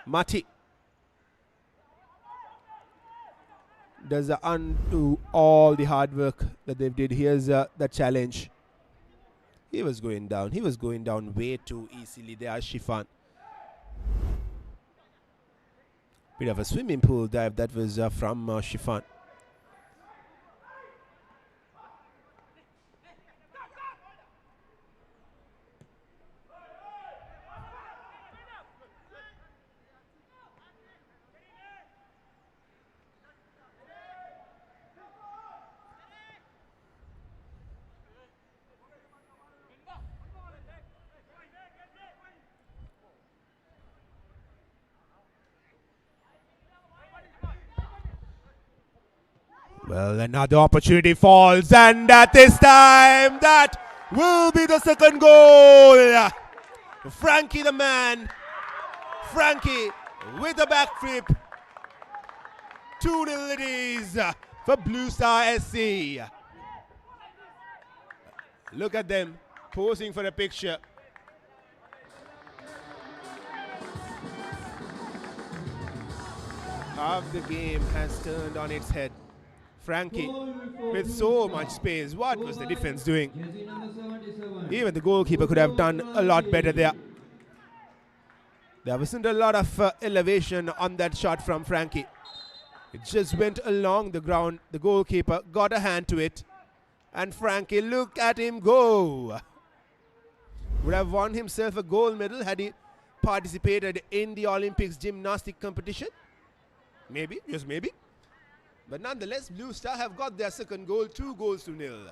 Mati. does undo all the hard work that they've did. Here's the challenge. He was going down. He was going down way too easily there, Shifan. Bit of a swimming pool dive that was from Shifan. Well, another opportunity falls, and at this time, that will be the second goal. Frankie the man. Frankie with a back flip. 2-0 it is for Blue Star SC. Look at them posing for a picture. Half the game has turned on its head. Frankie with so much space. What was the defense doing? Even the goalkeeper could have done a lot better there. There wasn't a lot of elevation on that shot from Frankie. It just went along the ground. The goalkeeper got a hand to it. And Frankie, look at him go. Would have won himself a gold medal had he participated in the Olympics gymnastic competition. Maybe, just maybe. But nonetheless, Blue Star have got their second goal, 2-0.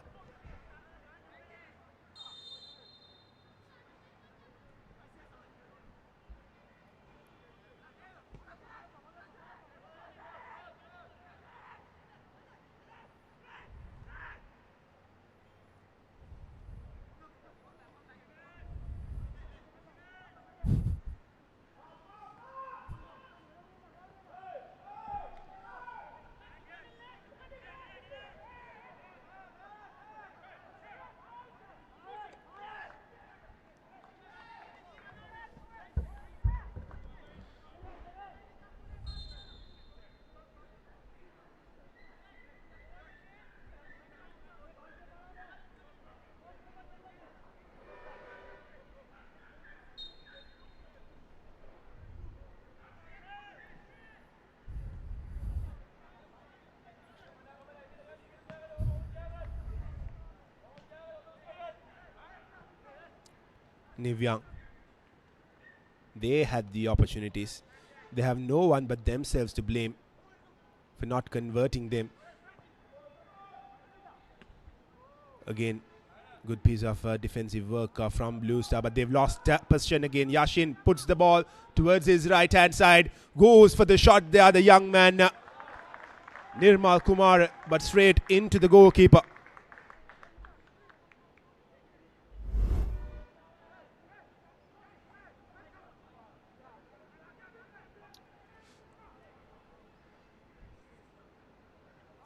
Nivyang. They had the opportunities. They have no one but themselves to blame for not converting them. Again, good piece of defensive work from Blue Star, but they've lost possession again. Yashin puts the ball towards his right hand side, goes for the shot there, the young man Nirmal Kumar, but straight into the goalkeeper.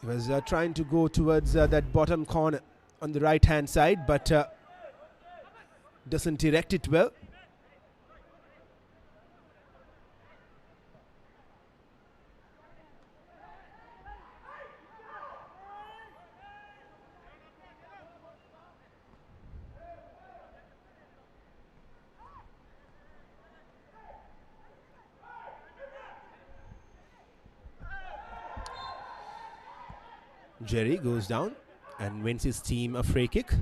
He was trying to go towards that bottom corner on the right hand side, but doesn't direct it well. Jerry goes down and wins his team a free kick.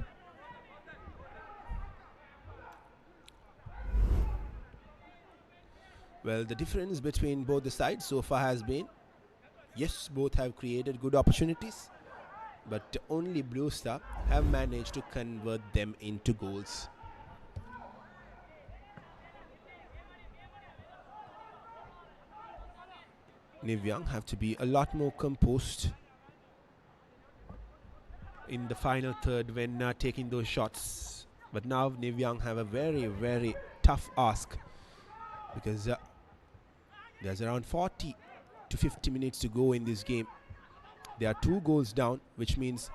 Well, the difference between both the sides so far has been, yes, both have created good opportunities, but only Blue Star have managed to convert them into goals. Nivyang have to be a lot more composed in the final third when taking those shots. But now Nivyang have a very, very tough ask, because there's around 40 to 50 minutes to go in this game. They are 2 goals down, which means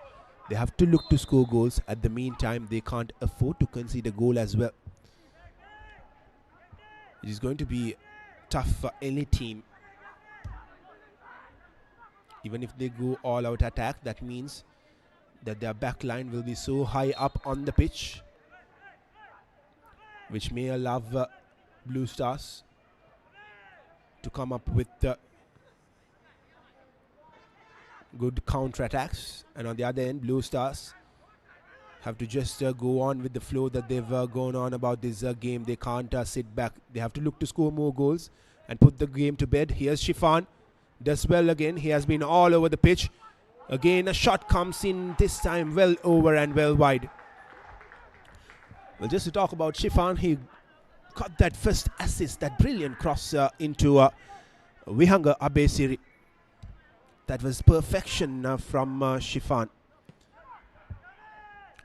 they have to look to score goals. At the meantime, they can't afford to concede a goal as well. It is going to be tough for any team Even if they go all out attack, that means that their back line will be so high up on the pitch, which may allow Blue Stars to come up with good counter-attacks. And on the other end, Blue Stars have to just go on with the flow that they've gone on about this game. They can't sit back. They have to look to score more goals and put the game to bed. Here's Shifan. Does well again. He has been all over the pitch. Again, a shot comes in, this time well over and well wide. Well, just to talk about Shifan, he got that first assist, that brilliant cross into Vihanga Abesiri. That was perfection from Shifan.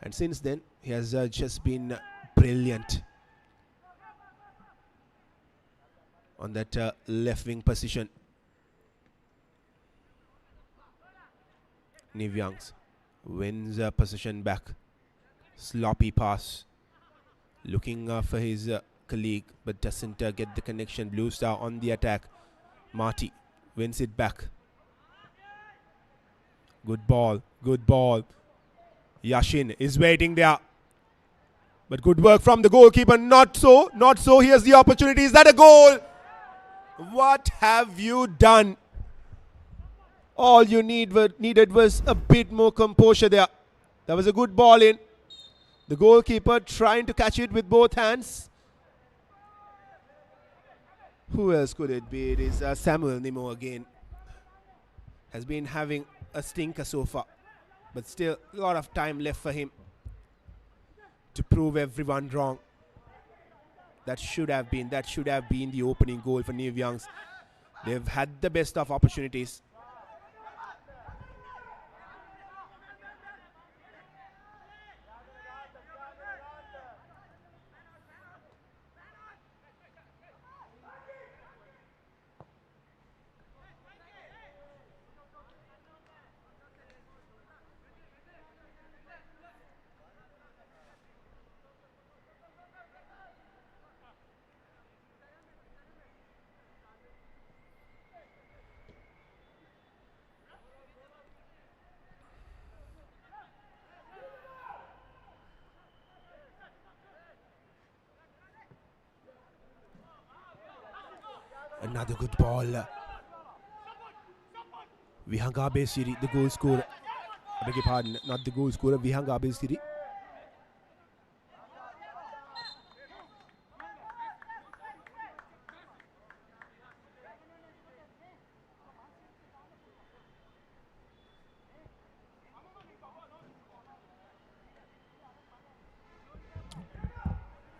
And since then, he has just been brilliant on that left wing position. Niv Youngs wins position back. Sloppy pass. Looking for his colleague, but doesn't get the connection. Blue Star on the attack. Marty wins it back. Good ball. Good ball. Yashin is waiting there. But good work from the goalkeeper. Not so. Not so. Here's the opportunity. Is that a goal? What have you done? All you needed was a bit more composure there. That was a good ball in. The goalkeeper trying to catch it with both hands. Who else could it be? It is Samuel Nimo again. Has been having a stinker so far. But still, a lot of time left for him to prove everyone wrong. That should have been the opening goal for Niv Youngs. They've had the best of opportunities. Another good ball. Vihanga Abesiri, the goal scorer. I beg your pardon, not the goal scorer, Vihanga Abesiri.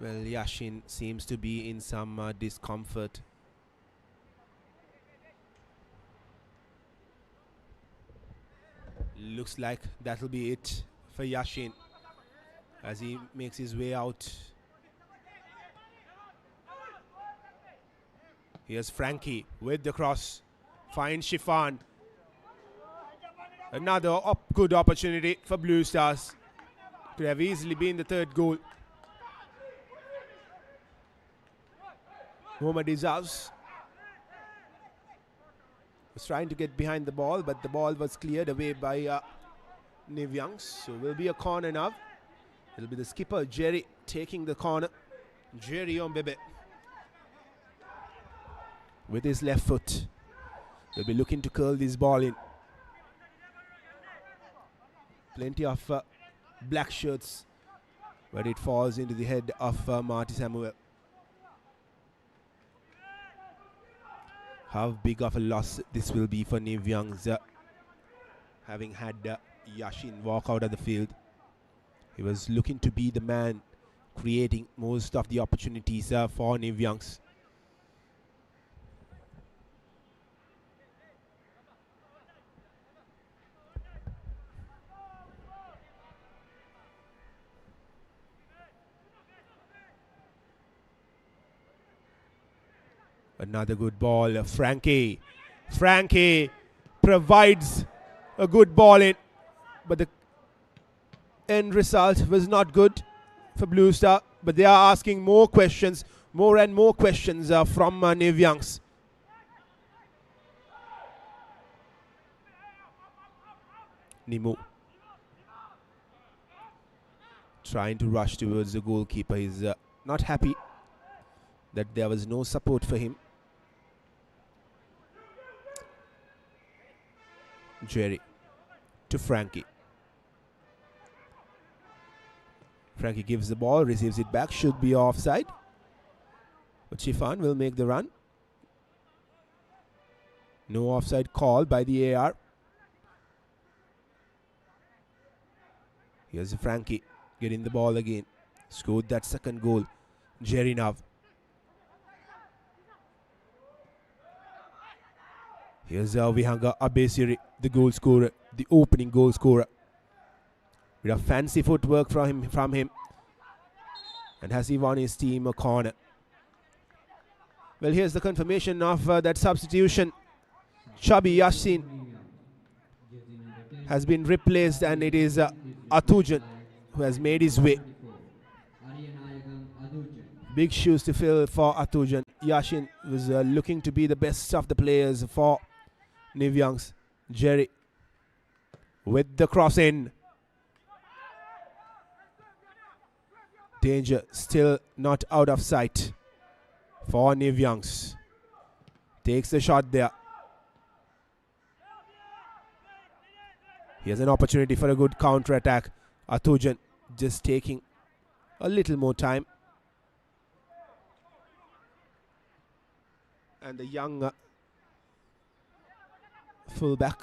Well, Yashin seems to be in some discomfort. Looks like that'll be it for Yashin as he makes his way out. Here's Frankie with the cross. Finds Shifan. Another good opportunity for Blue Stars. Could have easily been the third goal. Mohamed Izaz was trying to get behind the ball, but the ball was cleared away by Niv Youngs. So will be a corner now. It'll be the skipper, Jerry, taking the corner. Jerry Ombebe with his left foot. He'll be looking to curl this ball in. Plenty of black shirts, but it falls into the head of Marty Samuel. How big of a loss this will be for Niv Youngs, having had Yashin walk out of the field. He was looking to be the man creating most of the opportunities for Niv Youngs. Another good ball. Frankie provides a good ball in, but the end result was not good for Blue Star. But they are asking more questions, more and more questions from Niv Youngs. Nimo trying to rush towards the goalkeeper. He's not happy that there was no support for him. Jerry to Frankie. Frankie gives the ball, receives it back, should be offside. But Shifan will make the run. No offside call by the AR. Here's Frankie getting the ball again. Scored that second goal. Jerry now. Here's Vihanga Abesiri, the goal scorer, the opening goal scorer. With a fancy footwork from him. And has he won his team a corner. Well, here's the confirmation of that substitution. Chubby Yassin has been replaced, and it is Atujan who has made his way. Big shoes to fill for Atujan. Yashin was looking to be the best of the players for New Youngs. Jerry with the cross in. Danger still not out of sight for New Youngs. Takes the shot there. Here's an opportunity for a good counter-attack. Atujan just taking a little more time. And the young fullback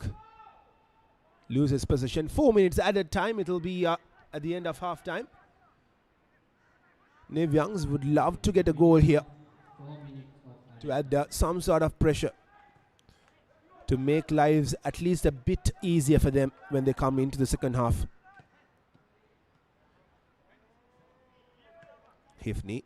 loses possession. 4 minutes added time. It will be at the end of half time. New Youngs would love to get a goal here to add some sort of pressure to make lives at least a bit easier for them when they come into the second half. Hifni.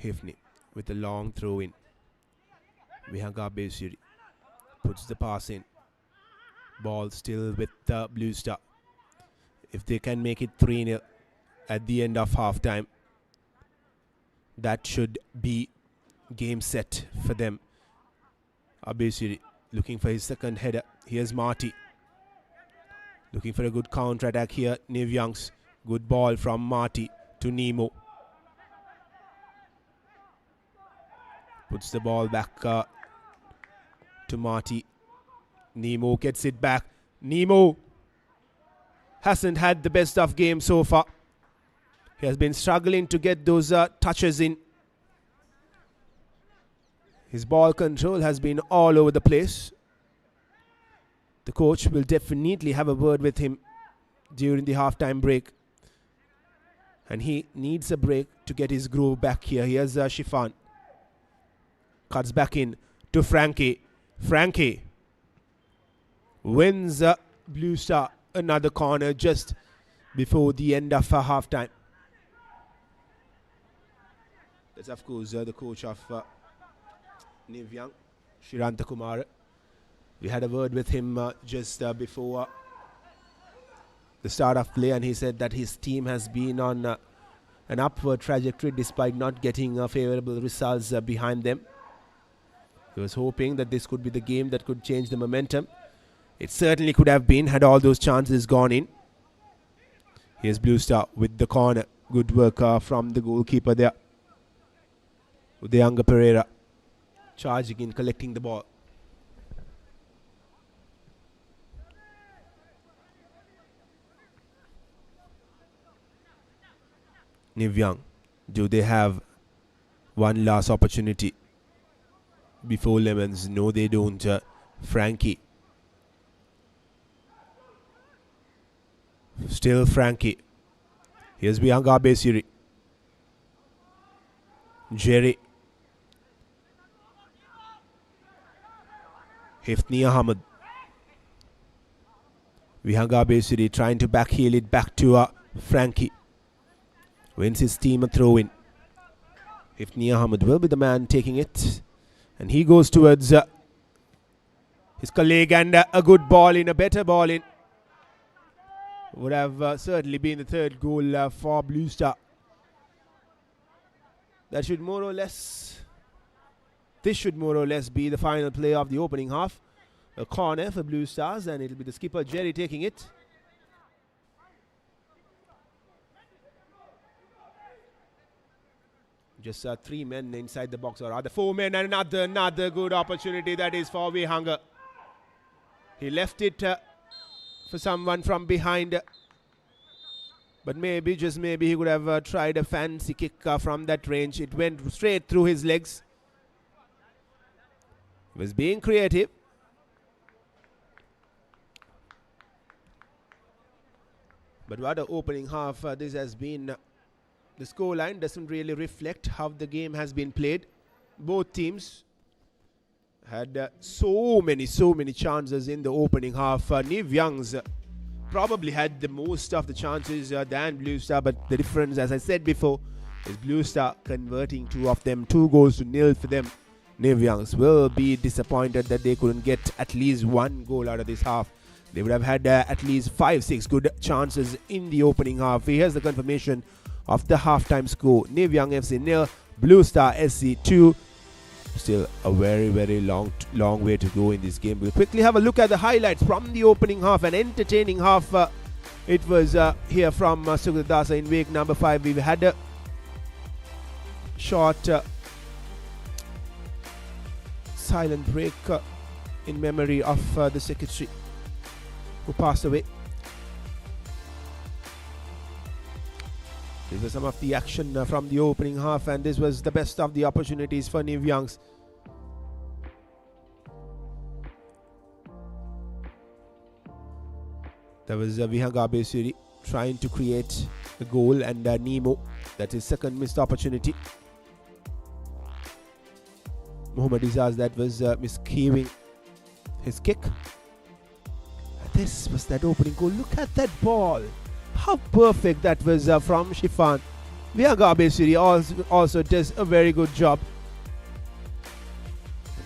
Hifni with a long throw in. Vihanga Besiri puts the pass in. Ball still with the Blue Star. If they can make it 3-0 at the end of half time, that should be game set for them. Abesiri looking for his second header. Here's Marty looking for a good counter attack here. New Youngs. Good ball from Marty to Nemo. Puts the ball back to Marty. Nemo gets it back. Nemo hasn't had the best of game so far. He has been struggling to get those touches in. His ball control has been all over the place. The coach will definitely have a word with him during the halftime break. And he needs a break to get his groove back here. Here's Shifan. Cuts back in to Frankie. Frankie wins Blue Star another corner just before the end of halftime. That's of course the coach of New Young, Shiranta Kumar. We had a word with him just before the start of play, and he said that his team has been on an upward trajectory despite not getting favorable results behind them. He was hoping that this could be the game that could change the momentum. It certainly could have been had all those chances gone in. Here's Blue Star with the corner. Good work from the goalkeeper there. Udayanga Pereira charging in, collecting the ball. Nivyang, do they have one last opportunity before Lemons? No, they don't. Frankie. Still Frankie. Here's Bianga Besiri. Jerry. Hifni Ahmed. Vihanga basically trying to backheel it back to Frankie. Wins his team a throw in. Ifni Ahmed will be the man taking it. And he goes towards his colleague, and a good ball in, a better ball in. Would have certainly been the third goal for Blue Star. This should more or less be the final play of the opening half. A corner for Blue Stars, and it'll be the skipper Jerry taking it. Just 3 men inside the box, or rather 4 men, and another good opportunity that is for Vihanga. He left it for someone from behind, but maybe, just maybe, he could have tried a fancy kick from that range. It went straight through his legs. He was being creative. But what an opening half this has been. The scoreline doesn't really reflect how the game has been played. Both teams had so many chances in the opening half. Nev Youngs probably had the most of the chances than Blue Star, but the difference, as I said before, is Blue Star converting 2 of them, 2 goals to nil for them. Nev Youngs will be disappointed that they couldn't get at least 1 goal out of this half. They would have had at least 5-6 good chances in the opening half. Here's the confirmation of the halftime score. Nev Young FC 0, Blue Star SC 2. Still a very long way to go in this game. We'll quickly have a look at the highlights from the opening half. An entertaining half it was here from Sugardasa in week number 5. We've had a short silent break in memory of the secretary who passed away. This was some of the action from the opening half, and this was the best of the opportunities for Nev Youngs. There was Vihanga Besuri trying to create a goal, and Nemo, that's his second missed opportunity. Muhammad Izaz, that was miscuing his kick. This was that opening goal. Look at that ball. How perfect that was from Shifan. Vihanga Besuri also does a very good job.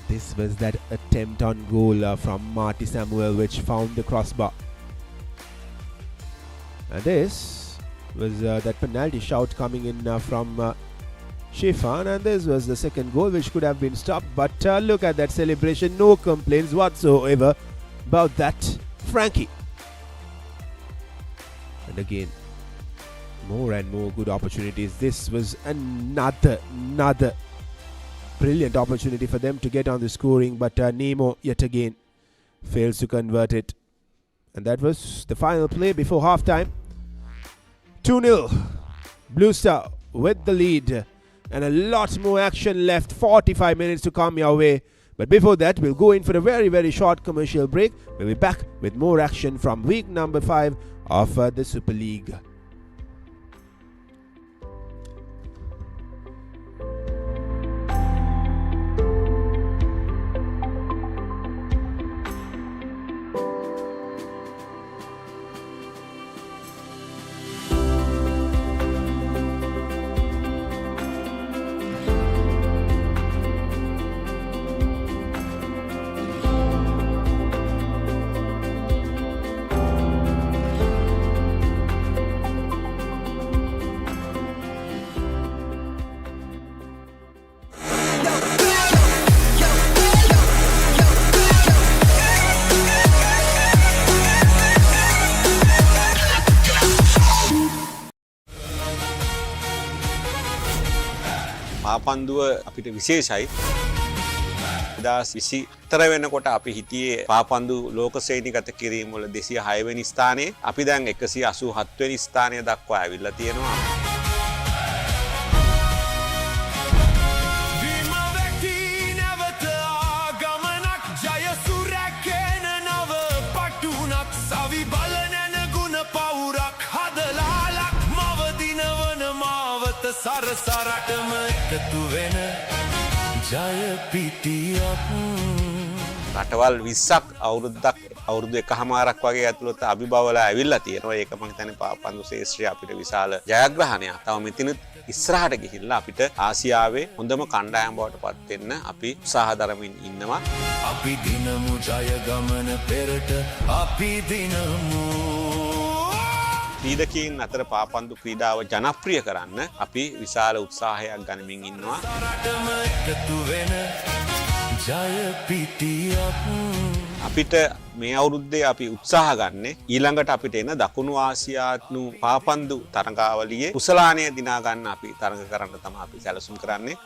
This was that attempt on goal from Marty Samuel, which found the crossbar. And this was that penalty shout coming in from Shifan, and this was the second goal, which could have been stopped. But look at that celebration. No complaints whatsoever about that. Frankie. And again, more and more good opportunities. This was another brilliant opportunity for them to get on the scoring, but Nemo yet again fails to convert it. And that was the final play before halftime. 2-0 Blue Star with the lead, and a lot more action left. 45 minutes to come your way. But before that, we'll go in for a very short commercial break. We'll be back with more action from week number 5 of the Super League. පාපන්දුව අපිට විශේෂයි. 2023 වෙනකොට අපි හිටියේ පාපන්දු ලෝක ශ්‍රේණිගත කිරීම වල 206 වෙනි ස්ථානයේ. අපි දැන් 187 වෙනි ස්ථානය දක්වා ඇවිල්ලා තියෙනවා. සරසරටම එකතු වෙන ජය පිටියක් රටවල් 20ක් අවුරුදු එකහමාරක් වගේ ඇතුළත අභිබවලා ඇවිල්ලා තියෙනවා. ඒක මම හිතන්නේ පාපන්දු ශේෂ්ත්‍රය අපිට විශාල ජයග්‍රහණයක්. තව මෙතනත් ඉස්සරහට ගිහිල්ලා අපිට ආසියාවේ හොඳම කණ්ඩායම බවට පත් වෙන්න අපි උත්සාහ දරමින් ඉන්නවා. අපි දිනමු ජය ගමන පෙරට අපි දිනමු. ක්‍රීඩකයන් අතර පාපන්දු ක්‍රීඩාව ජනප්‍රිය කරන්න අපි විශාල උත්සාහයක් ගනිමින් ඉන්නවා. රටම එකතු වෙන ජය පිටියක්. අපිට මේ අවුරුද්දේ අපි උත්සාහ ගන්න ඊළඟට අපිට එන දකුණු ආසියානු පාපන්දු තරඟාවලියේ කුසලානය දිනා ගන්න අපි තරඟ කරන්න තමයි අපි සැලසුම් කරන්නේ.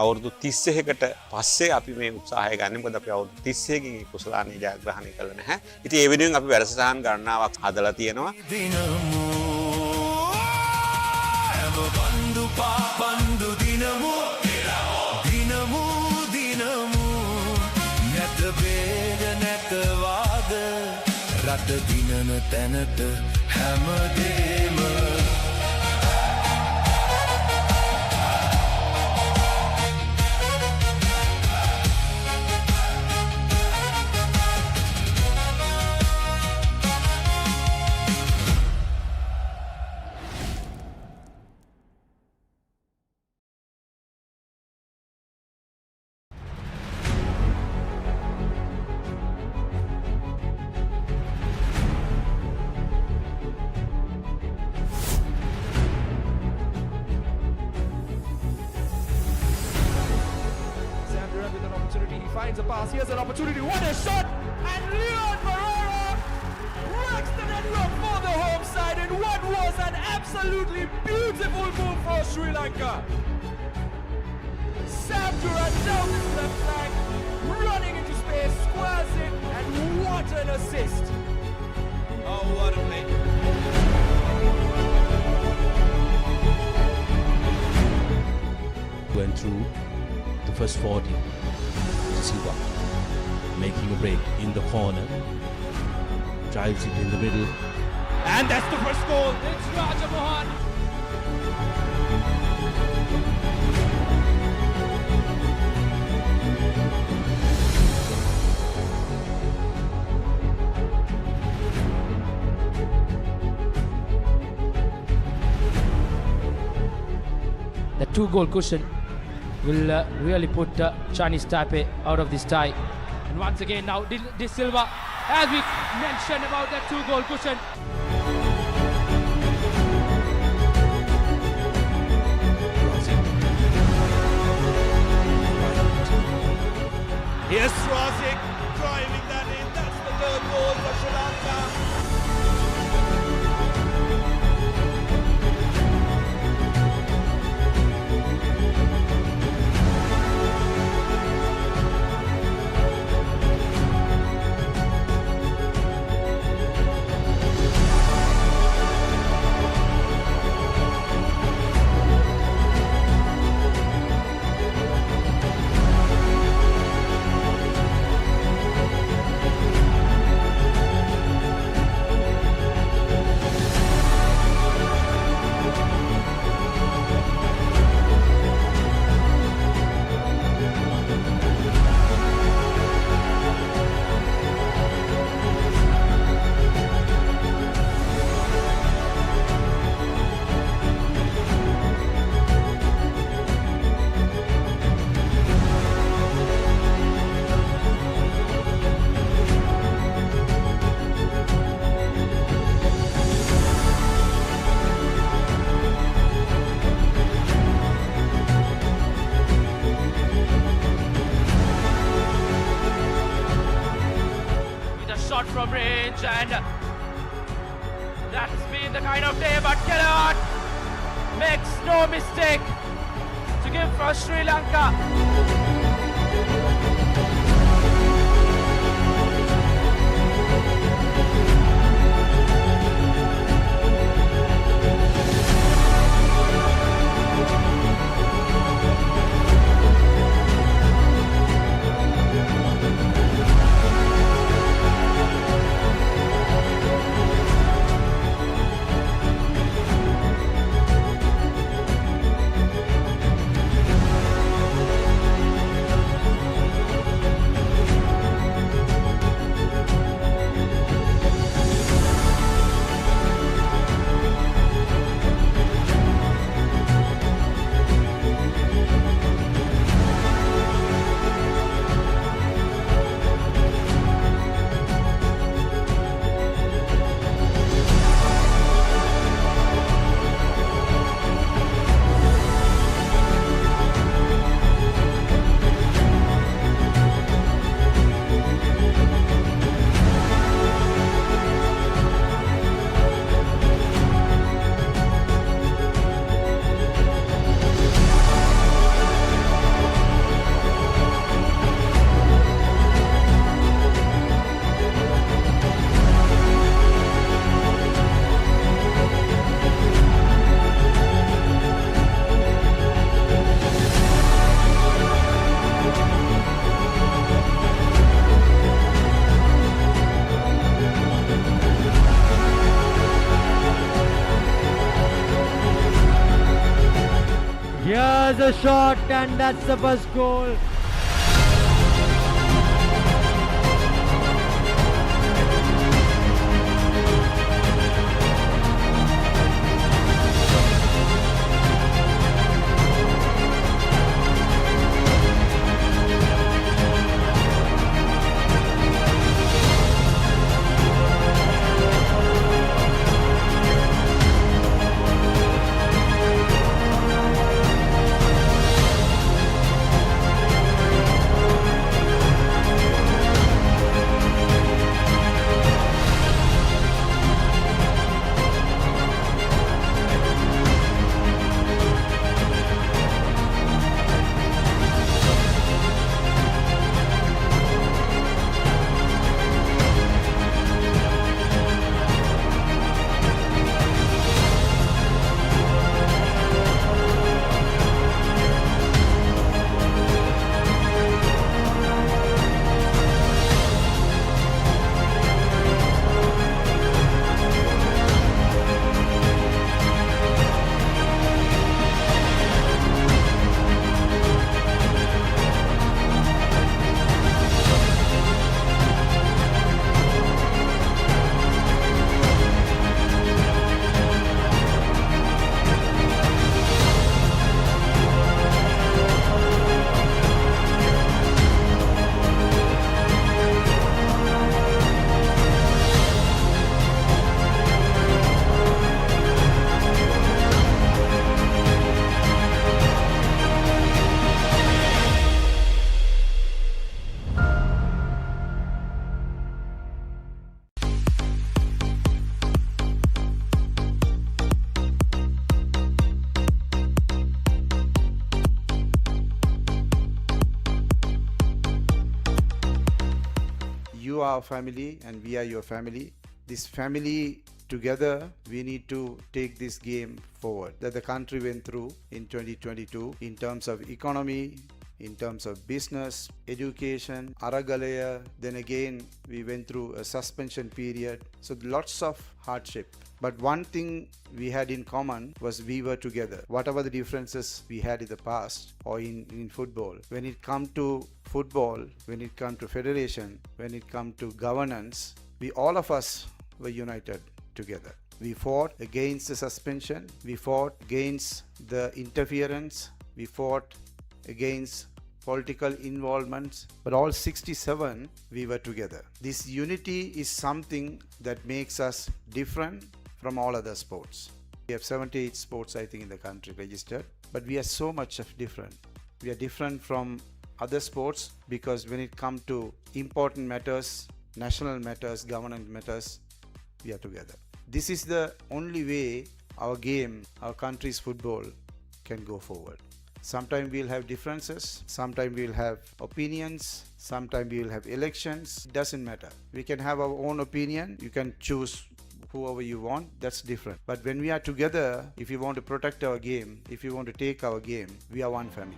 අවුරුදු 31කට පස්සේ අපි මේ උත්සාහය ගන්න. මොකද අපි අවුරුදු 31කින් කුසලානය ජයග්‍රහණය කළා නැහැ. ඉතින් ඒ වෙනුවෙන් අපි වැඩසටහන් ගණනාවක් හදලා තියෙනවා. බන්දු පාපන්දු දිනමු දිනමු දිනමු නැත වේග නැත වාද රට දිනන තැනට හැමදේම finds a pass. Here's an opportunity. What a shot! And Leon Barrera wrecks the network for the home side in what was an absolutely beautiful move for Sri Lanka. Sam Duran down his left flank, running into space, squares it, and what an assist! Oh, what a play! Went through the first 40. Silva making a break in the corner, drives it in the middle, and that's the first goal. It's Raja Mohan. The 2-goal cushion will really put Chinese Taipei out of this tie. And once again now, De Silva, as we mentioned about that 2-goal cushion. Here's Rosic driving that in. That's the third goal for Sri Lanka. From range, and that's been the kind of day, but Kellogg makes no mistake to give for Sri Lanka. Here's a shot, and that's the first goal. You are our family and we are your family. This family together, we need to take this game forward that the country went through in 2022 in terms of economy, in terms of business, education, Aragalaya. Then again, we went through a suspension period. So lots of hardship. But one thing we had in common was we were together. Whatever the differences we had in the past or in football, when it come to football, when it come to federation, when it come to governance, we all of us were united together. We fought against the suspension. We fought against the interference. We fought against political involvements, but all 67 we were together. This unity is something that makes us different from all other sports. We have 78 sports, I think, in the country registered, but we are so much of different. We are different from other sports because when it comes to important matters, national matters, government matters, we are together. This is the only way our game, our country's football can go forward. Sometimes we'll have differences, sometimes we'll have opinions, sometimes we'll have elections. It doesn't matter. We can have our own opinion. You can choose whoever you want. That's different. But when we are together, if you want to protect our game, if you want to take our game, we are one family.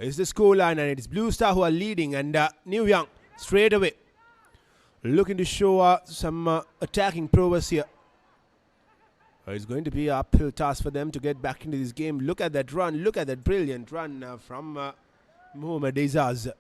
Is the scoreline, and it's Blue Star who are leading, and New Young straight away looking to show some attacking prowess here. It's going to be an uphill task for them to get back into this game. Look at that run, look at that brilliant run from Mohamed Izaz.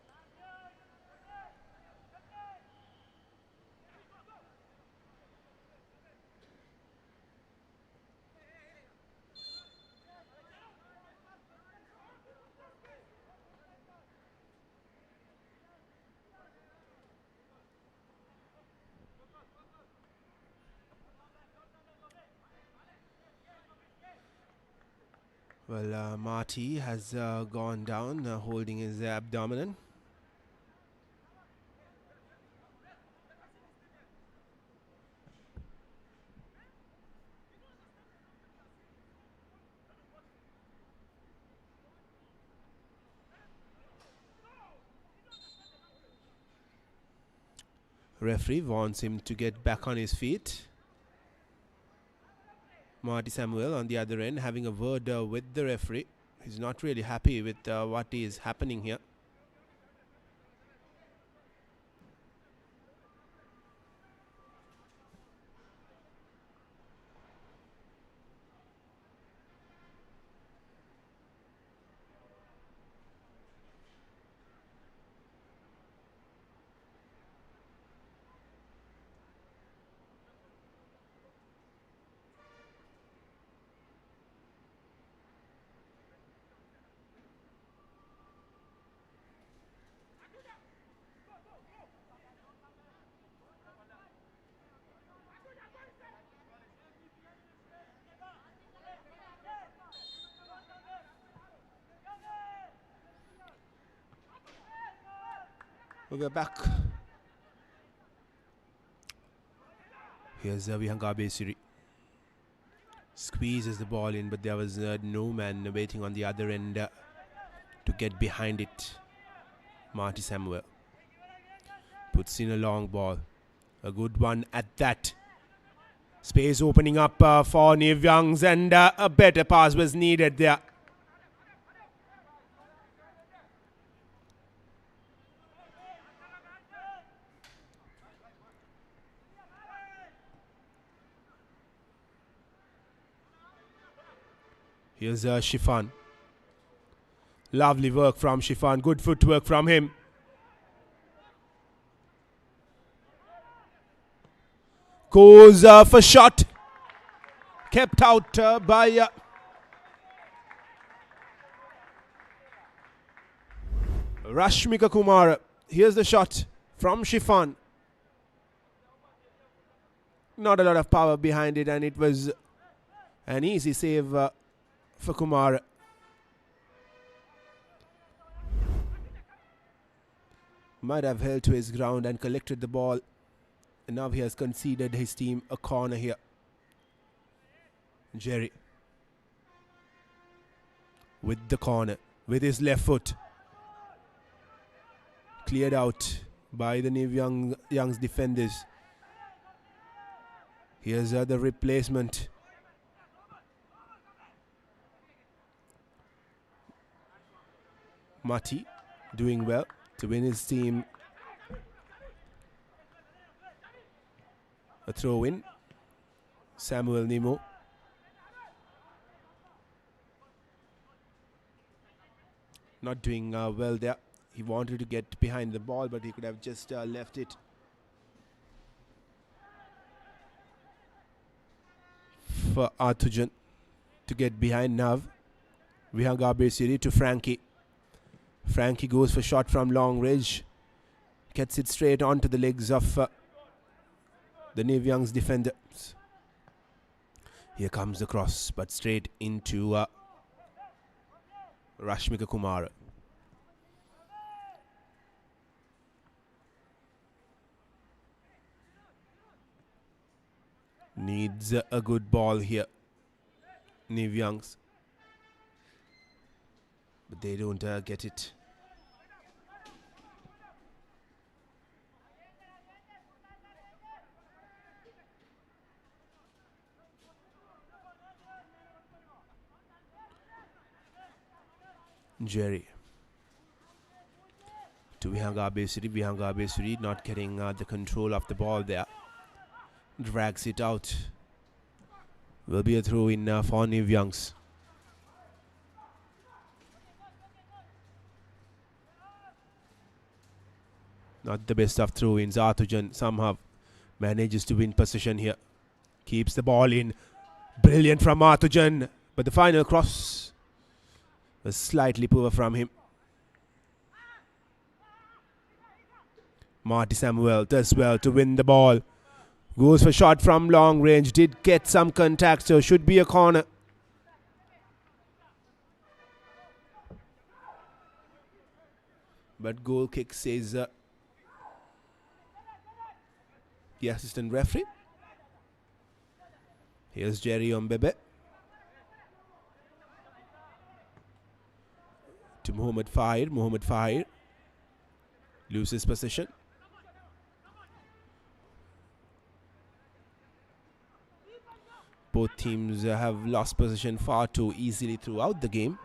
Well, Marty has gone down, holding his abdomen. Referee wants him to get back on his feet. Marty Samuel on the other end having a word with the referee. He's not really happy with what is happening here. We're back. Here's Vihangabe Siri. Squeezes the ball in, but there was no man waiting on the other end to get behind it. Marty Samuel puts in a long ball. A good one at that. Space opening up for Niv Youngs, and a better pass was needed there. Here's Shifan. Lovely work from Shifan. Good footwork from him. Goes for shot. Kept out by Rashmika Kumar. Here's the shot from Shifan. Not a lot of power behind it, and it was an easy save for Kumar. Might have held to his ground and collected the ball. And now he has conceded his team a corner here. Jerry with the corner, with his left foot. Cleared out by the Niv Young's defenders. Here's the replacement. Mati doing well to win his team a throw in. Samuel Nemo. Not doing well there. He wanted to get behind the ball, but he could have just left it. For Arthujan to get behind Nav. Vihangabe Siri to Frankie. Frankie goes for shot from long range. Gets it straight onto the legs of the Niv Young's defenders. Here comes the cross, but straight into Rashmika Kumar. Needs a good ball here, Niv Youngs. But they don't get it. Jerry to Vihangabe Siri. Vihangabe Siri not getting the control of the ball there. Drags it out. Will be a throw in for Niv Youngs. Not the best of throw-ins. Arthujan somehow manages to win possession here. Keeps the ball in. Brilliant from Arthujan. But the final cross was slightly poor from him. Marty Samuel does well to win the ball. Goes for shot from long range. Did get some contact, so should be a corner. But goal kick says the assistant referee. Here's Jerry Ombebe to Mohamed Fahir. Mohamed Fahir loses possession. Both teams have lost possession far too easily throughout the game.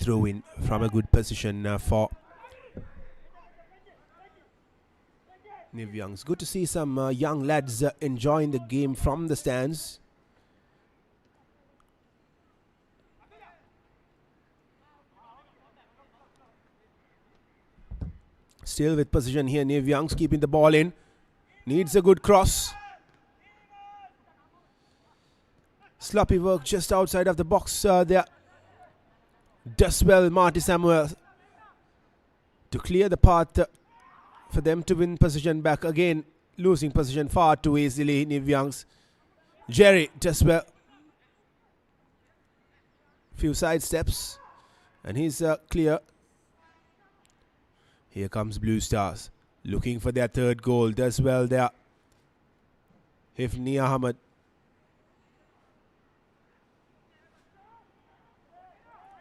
Throw in from a good position for Niv Youngs. Good to see some young lads enjoying the game from the stands. Still with possession here, Niv Youngs keeping the ball in. Needs a good cross. Sloppy work just outside of the box there. Does well, Marty Samuel, to clear the path for them to win possession back. Again, losing possession far too easily, Niv Youngs. Jerry does well. Few side steps and he's clear. Here comes Blue Stars, looking for their third goal. Does well there. Hifni Ahmed.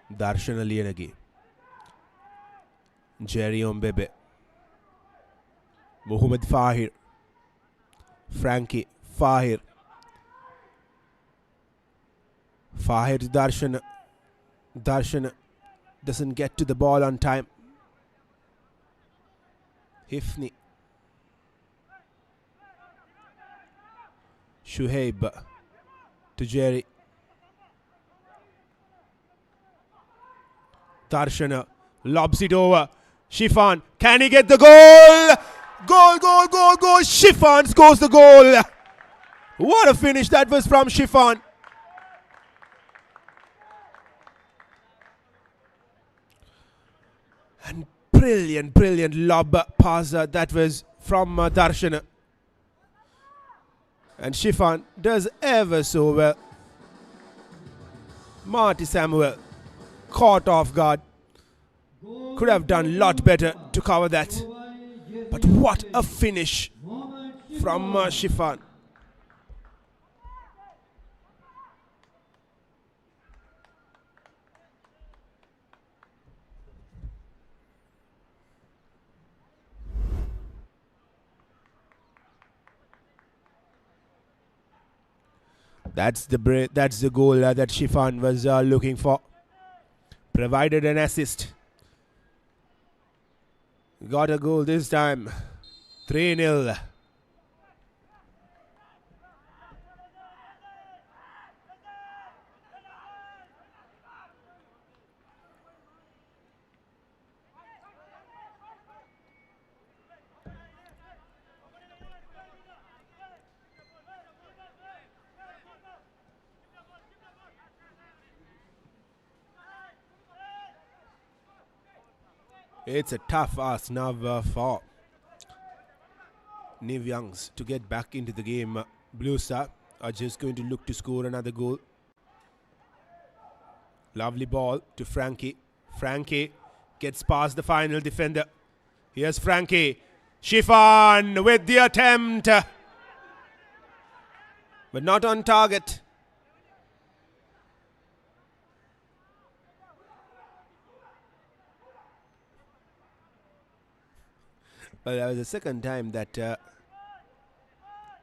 Darshan Aliyanagi. Jerry Ombebe. Mohamed Fahir. Frankie Fahir. Fahir to Darshan. Darshan doesn't get to the ball on time. Hifni. Shuhaib to Jerry. Darshana lobs it over. Shifan, can he get the goal? Goal, goal, goal, goal. Shifan scores the goal. What a finish that was from Shifan. And brilliant, brilliant lob pass that was from Darshana. And Shifan does ever so well. Marty Samuel caught off guard. Could have done a lot better to cover that. But what a finish from Shifan. That's the goal that Shifan was looking for. Provided an assist. Got a goal this time. 3-0. It's a tough ask now for Niv Youngs to get back into the game. Blue Star are just going to look to score another goal. Lovely ball to Frankie. Frankie gets past the final defender. Here's Frankie. Shifan with the attempt. But not on target. Well, that was the second time that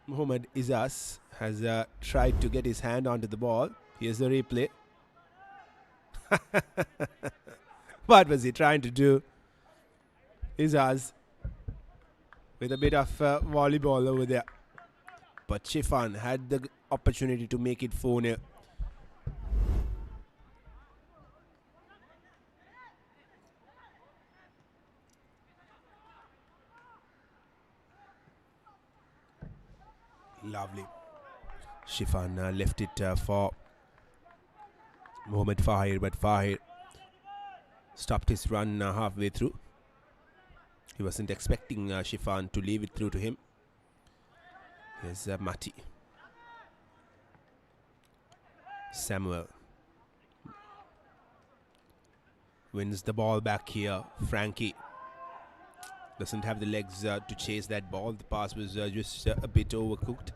Mohamed Izas has tried to get his hand onto the ball. Here's the replay. What was he trying to do? Izas with a bit of volleyball over there. But Shifan had the opportunity to make it 4-0. Lovely. Shifan left it for Mohamed Fahir, but Fahir stopped his run halfway through. He wasn't expecting Shifan to leave it through to him. Here's Mati. Samuel wins the ball back here. Frankie doesn't have the legs to chase that ball. The pass was just a bit overcooked.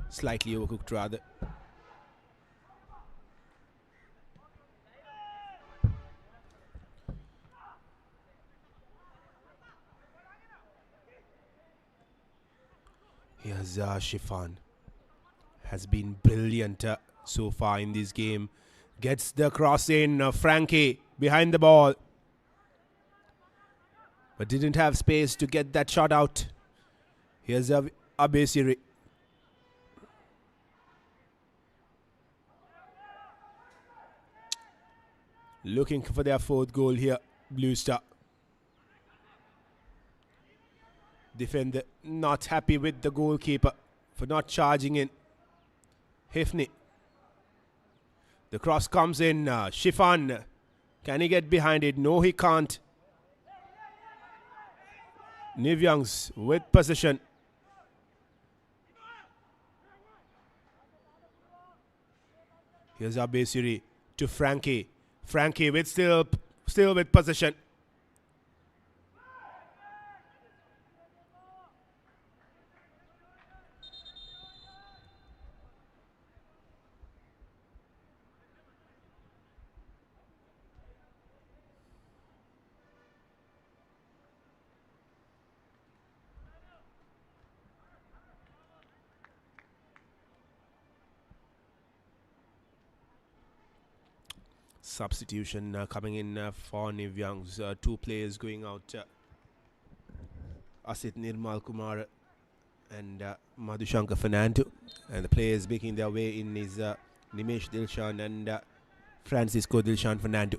Slightly overcooked rather. Here's Shifan. Has been brilliant so far in this game. Gets the cross in. Frankie behind the ball. But didn't have space to get that shot out. Here's Abesiri. Looking for their fourth goal here, Blue Star. Defender not happy with the goalkeeper for not charging in. Hifni. The cross comes in. Shifan. Can he get behind it? No, he can't. Nivyangs with possession. Here's Abesiri to Frankie. Frankie with still with possession. Substitution coming in for Nivyangs. Two players going out. Asit Nirmal Kumar and Madhushankar Fernando. And the players making their way in is Nimesh Dilshan and Francisco Dilshan Fernando.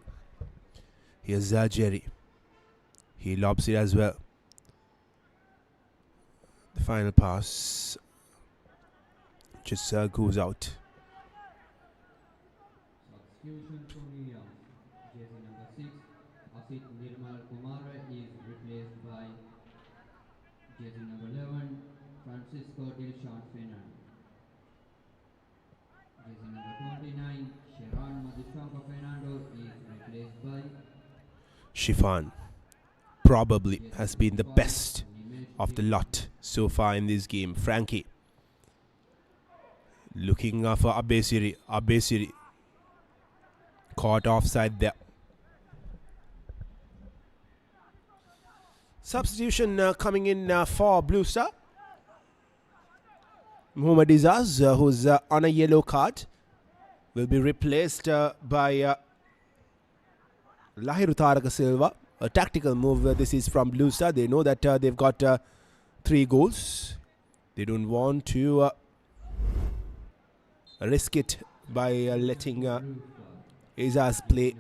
Here's Jerry. He lobs it as well. The final pass just goes out. Substitution for New York. Jersey number 6, Asit Nirmal Kumar is replaced by jersey number 11, Francisco Dilshan Fernando. Jersey number 29, Sharon Madhushankar Fernando is replaced by Shifan probably has been the best of the lot so far in this game. Frankie looking for Abesiri. Abesiri caught offside there. Substitution coming in for Blue Star. Muhammad Izaz, who's on a yellow card, will be replaced by Lahiru Taraka Silva. A tactical move. This is from Blue Star. They know that they've got 3 goals. They don't want to risk it by letting Izaz play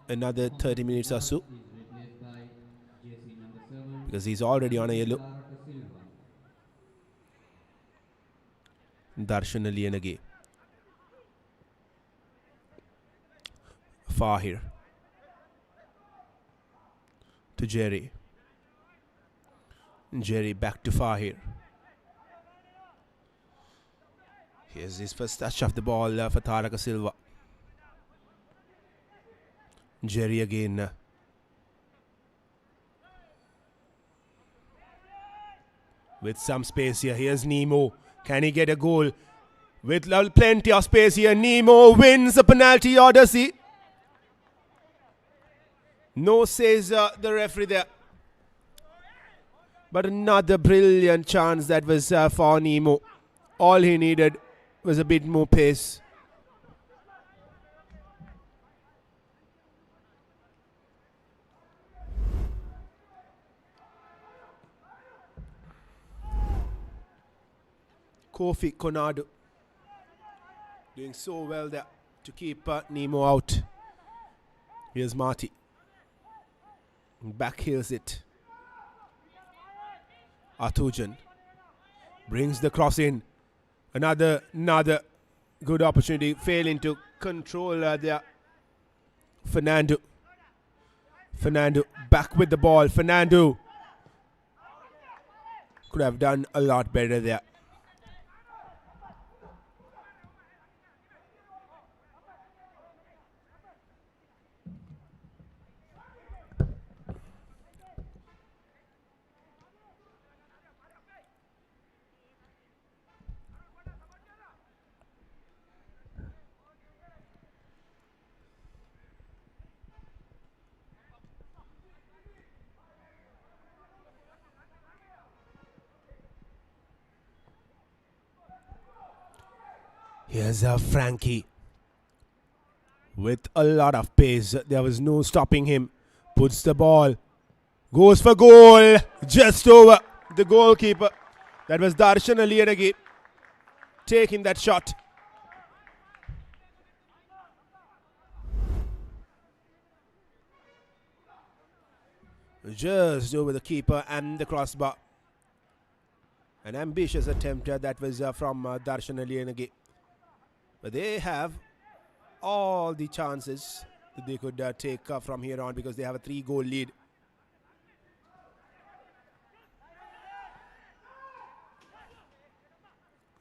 another 30 minutes or so, because he's already on a yellow. Darshan Ali and again. Fahir to Jerry. Jerry back to Fahir. Here's his first touch of the ball for Taraka Silva. Jerry again. With some space here. Here's Nemo. Can he get a goal? With plenty of space here. Nemo wins the penalty, Odyssey. No, says the referee there. But another brilliant chance that was for Nemo. All he needed was a bit more pace. Kofi Konado doing so well there to keep Nemo out. Here's Marty. Back heels it. Artujan brings the cross in. Another good opportunity. Failing to control there. Fernando back with the ball. Fernando Could have done a lot better there. Here's Frankie with a lot of pace. There was no stopping him. Puts the ball. Goes for goal. Just over the goalkeeper. That was Darshan Aliyanagi taking that shot. Just over the keeper and the crossbar. An ambitious attempt that was from Darshan Aliyanagi. But they have all the chances that they could take from here on because they have a 3-goal lead.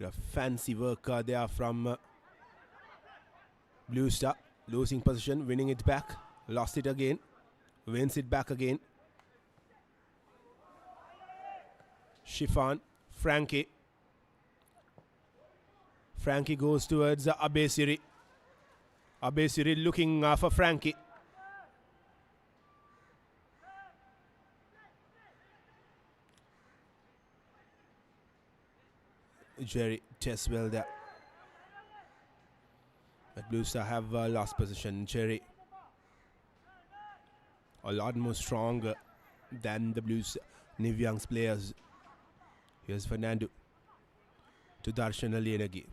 A fancy work there from Blue Star. Losing position, winning it back. Lost it again. Wins it back again. Shifan. Frankie. Frankie goes towards Abesiri. Abesiri looking for Frankie. Jerry tests well there. But Blue Star have lost position. Jerry a lot more stronger than the Blues New Young's players. Here's Fernando to Darshan Aliyanagi.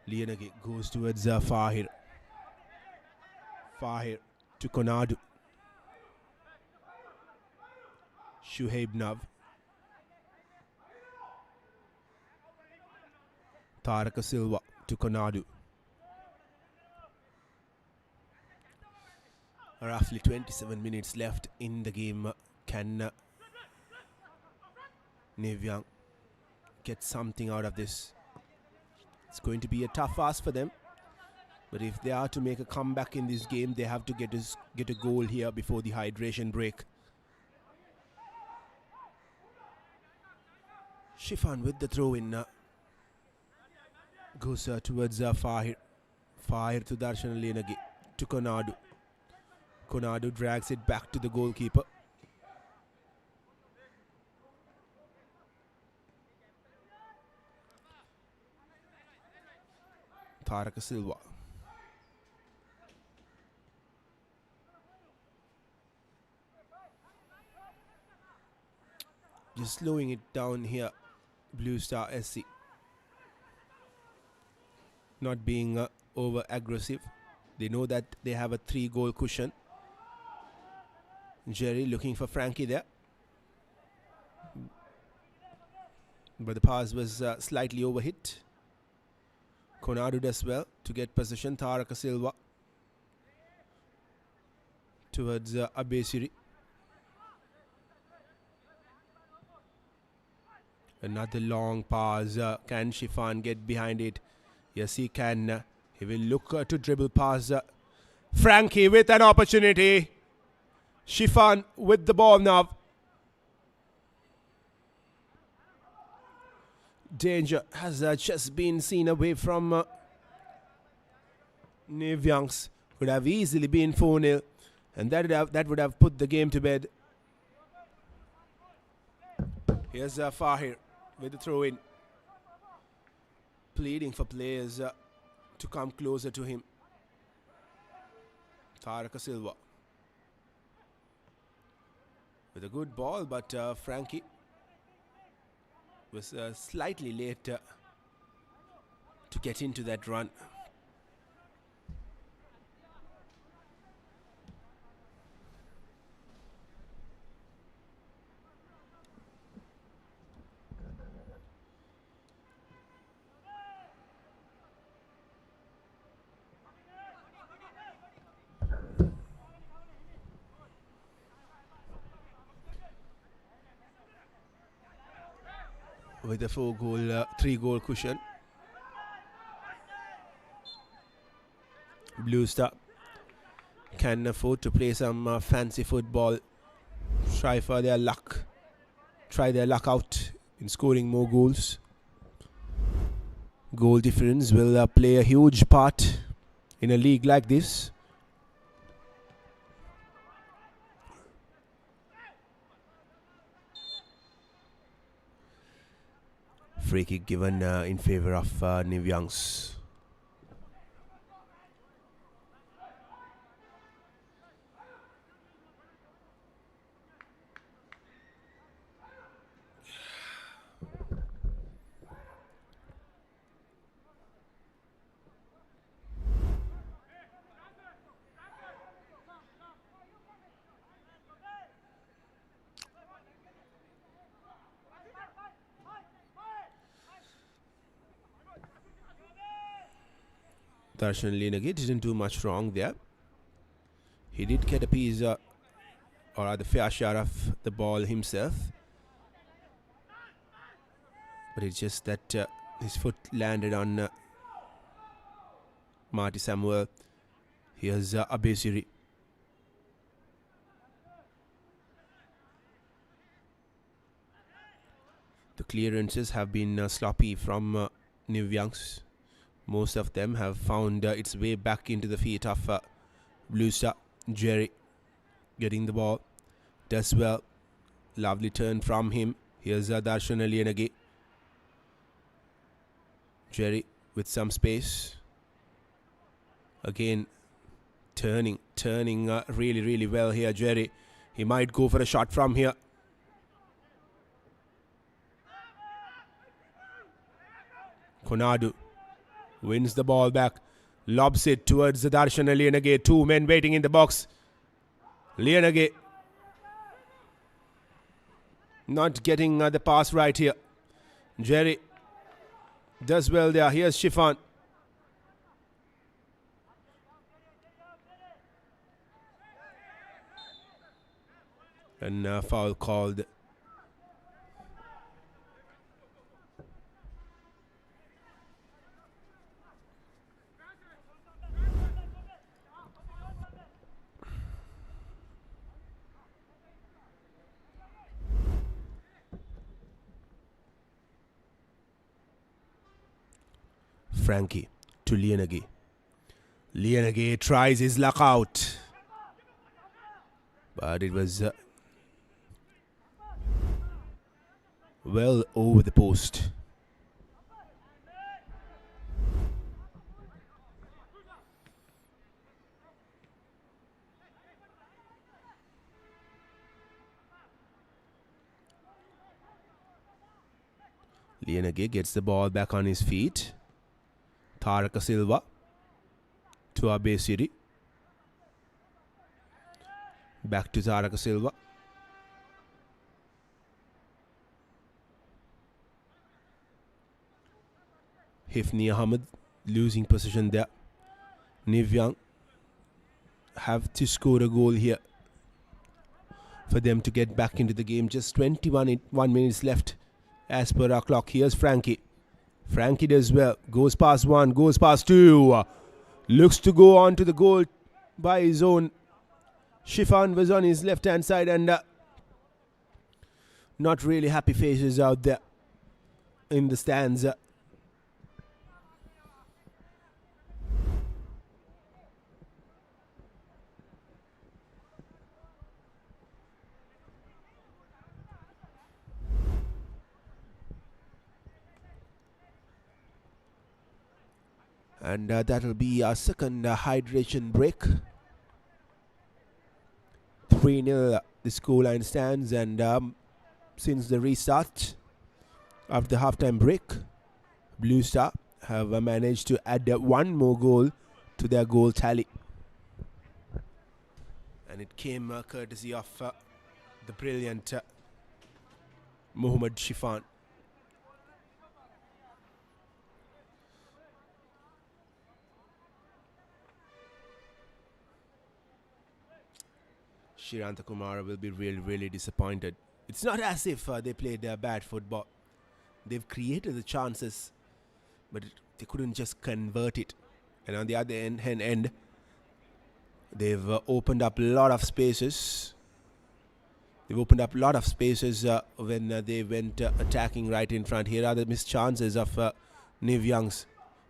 Liyanagi goes towards Fahir. Fahir to Konadu. Shuhaib Nav. Taraka Silva to Konadu. Roughly 27 minutes left in the game. Can New Young get something out of this? It's going to be a tough ask for them. But if they are to make a comeback in this game, they have to get a goal here before the hydration break. Shifan with the throw in. Goes towards Fahir. Fahir to Darshan Aliyanagi. To Konadu. Konadu drags it back to the goalkeeper. Taraka Silva. Just slowing it down here. Blue Star SC. Not being over aggressive. They know that they have a 3-goal cushion. Jerry looking for Frankie there. But the pass was slightly overhit. Konadu does well to get possession. Taraka Silva towards Abesiri. Another long pass. Can Shifan get behind it? Yes, he can. He will look to dribble past Frankie with an opportunity. Shifan with the ball now. Danger has just been seen away from New Youngs. Could have easily been 4-0, and that would have put the game to bed. Here's Fahir with the throw in. Pleading for players to come closer to him. Taraka Silva with a good ball, but Frankie was slightly late to get into that run. with a 3-goal cushion. Blue Star can afford to play some fancy football, try their luck out in scoring more goals. Goal difference will play a huge part in a league like this. Free kick given in favour of New Youngs. Darshan Linagi didn't do much wrong there. He did get a piece or the fair share of the ball himself, but it's just that his foot landed on Marty Samuel. Here's Abesiri. The clearances have been sloppy from New Youngs. Most of them have found its way back into the feet of Blue Star. Jerry getting the ball. Does well. Lovely turn from him. Here's Darshan Aliyanagi. Jerry with some space. Again, turning really well here, Jerry. He might go for a shot from here. Konadu wins the ball back, lobs it towards Darshan Aliyanagi. 2 men waiting in the box. Aliyanagi not getting the pass right here. Jerry does well there. Here's Shifan. And foul called. Frankie to Lianagi. Lianagi tries his luck out, but it was well over the post. Lianagi gets the ball back on his feet. Taraka Silva to Abesiri. Back to Taraka Silva. Hifni Ahmed losing position there. Nivyang have to score a goal here for them to get back into the game. Just 21 minutes left as per our clock. Here's Frankie. Frankie does well. Goes past 1, goes past 2. Looks to go on to the goal by his own. Shifan was on his left hand side, and not really happy faces out there in the stands. And that'll be our second hydration break. 3-0 the scoreline stands, and since the restart of the halftime break, Blue Star have managed to add 1 more goal to their goal tally. And it came courtesy of the brilliant Muhammad Shifan. Shiranta Kumara will be really disappointed. It's not as if they played bad football. They've created the chances, but they couldn't just convert it. And on the other end, they've opened up a lot of spaces. They've opened up a lot of spaces when they went attacking right in front. Here are the missed chances of Niv Youngs.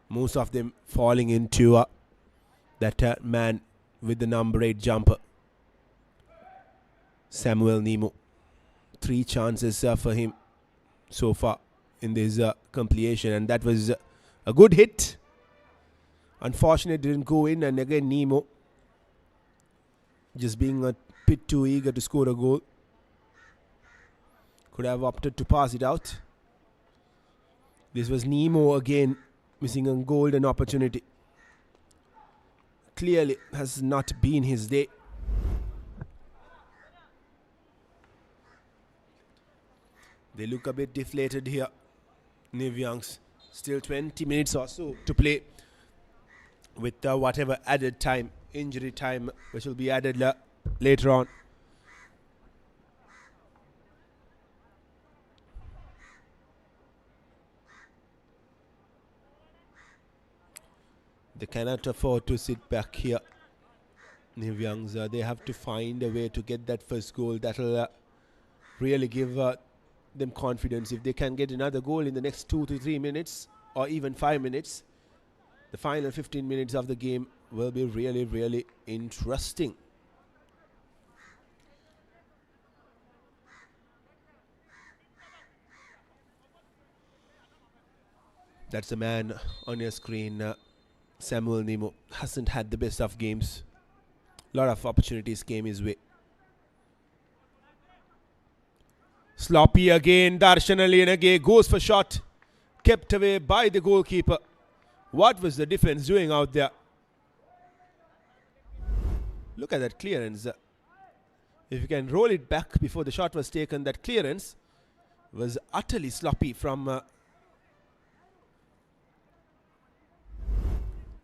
Most of them falling into that man with the number 8 jumper, Samuel Nemo. 3 chances for him so far in this completion, and that was a good hit. Unfortunately, didn't go in, and again Nemo just being a bit too eager to score a goal. Could have opted to pass it out. This was Nemo again missing a golden opportunity. Clearly has not been his day. They look a bit deflated here, Niv Youngs. Still 20 minutes or so to play with whatever added time, injury time, which will be added later on. They cannot afford to sit back here, Niv Youngs. They have to find a way to get that first goal. That'll really give them confidence. If they can get another goal in the next 2 to 3 minutes or even 5 minutes, the final 15 minutes of the game will be really, really interesting. That's the man on your screen. Samuel Nemo hasn't had the best of games. A lot of opportunities came his way. Sloppy again. Darshan Aliyanage goes for shot. Kept away by the goalkeeper. What was the defense doing out there? Look at that clearance. If you can roll it back before the shot was taken, that clearance was utterly sloppy from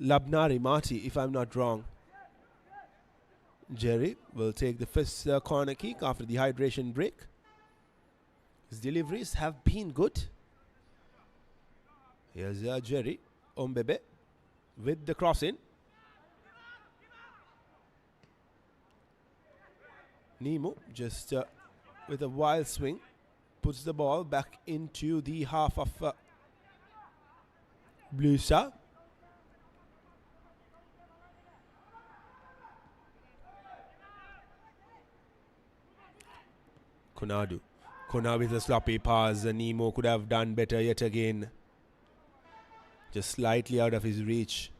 Labnari Marty, if I'm not wrong. Jerry will take the first corner kick after the hydration break. His deliveries have been good. Here's Jerry Ombebe with the cross in. Nemo just with a wild swing puts the ball back into the half of Blue Star. Konadu. Kona with a sloppy pass. Nemo could have done better yet again. Just slightly out of his reach.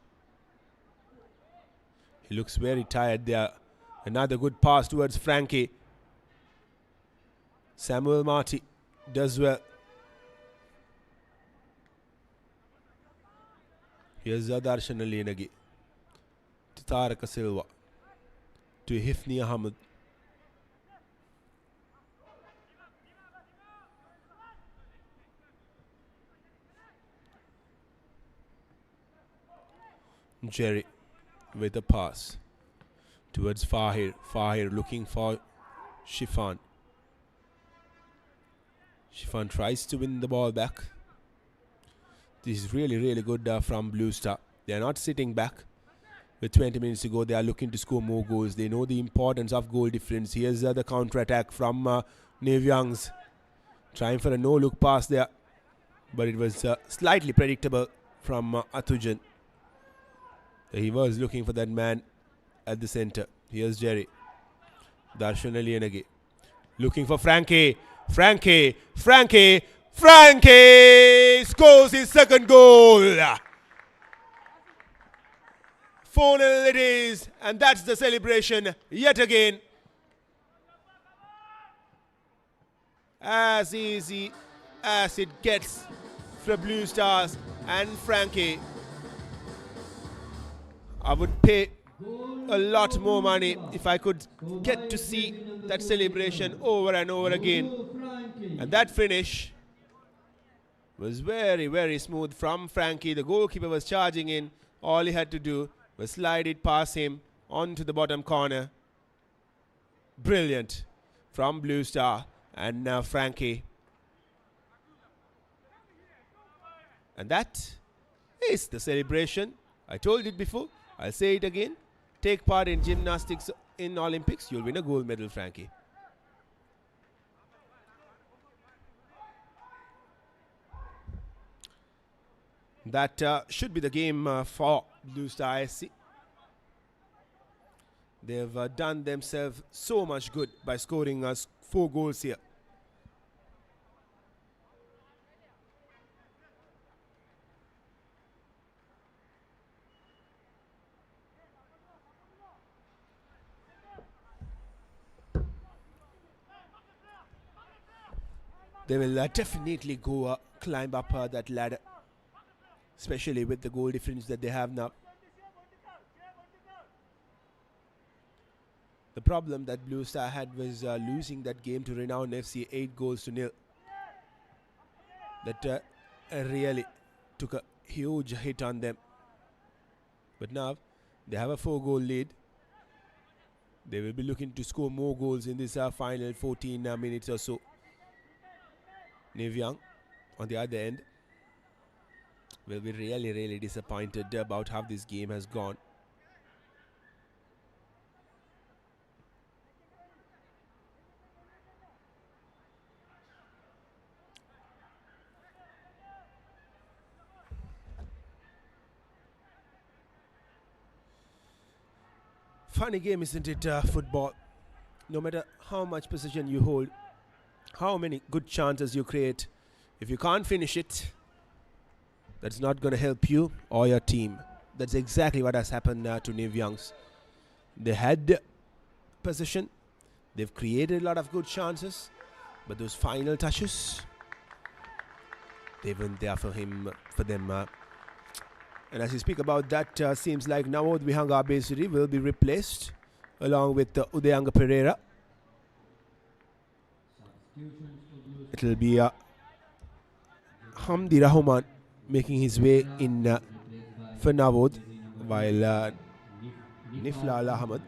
He looks very tired there. Another good pass towards Frankie. Samuel Marty does well. Here's Darshan Aliyanage to Taraka Silva to Hifni Ahmed. Jerry with a pass towards Fahir. Fahir looking for Shifan. Shifan tries to win the ball back. This is really, really good from Blue Star. They are not sitting back. With 20 minutes to go, they are looking to score more goals. They know the importance of goal difference. Here's the counter-attack from Niv Youngs. Trying for a no-look pass there. But it was slightly predictable from Atujan. He was looking for that man at the center. Here's Jerry. Darshan Aliyanage. Looking for Frankie. Frankie scores his second goal. 4-0 it is. And that's the celebration yet again. As easy as it gets for Blue Stars and Frankie. I would pay a lot more money if I could get to see that celebration over and over again. And that finish was very, very smooth from Frankie. The goalkeeper was charging in. All he had to do was slide it past him onto the bottom corner. Brilliant from Blue Star. And now Frankie And that is the celebration. I told it before, I'll say it again. Take part in gymnastics in Olympics, you'll win a gold medal, Frankie. That should be the game for Blue Star SC. They've done themselves so much good by scoring us 4 goals here. They will definitely go climb up that ladder, especially with the goal difference that they have now. The problem that Blue Star had was losing that game to Renown FC 8-0. That really took a huge hit on them. But now they have a 4-goal lead. They will be looking to score more goals in this final 14 minutes or so. Nev Young, on the other end, will be really disappointed about how this game has gone. Funny game, isn't it, football? No matter how much possession you hold, how many good chances you create, if you can't finish it, that's not going to help you or your team. That's exactly what has happened to Nev Youngs. They had possession, they've created a lot of good chances, but those final touches, they weren't there for them. And as you speak about that, seems like Namod Vihanga Besuri will be replaced along with Udayanga Pereira. It will be Hamdi Rahman making his way in for Navod, while Nifla Ahmad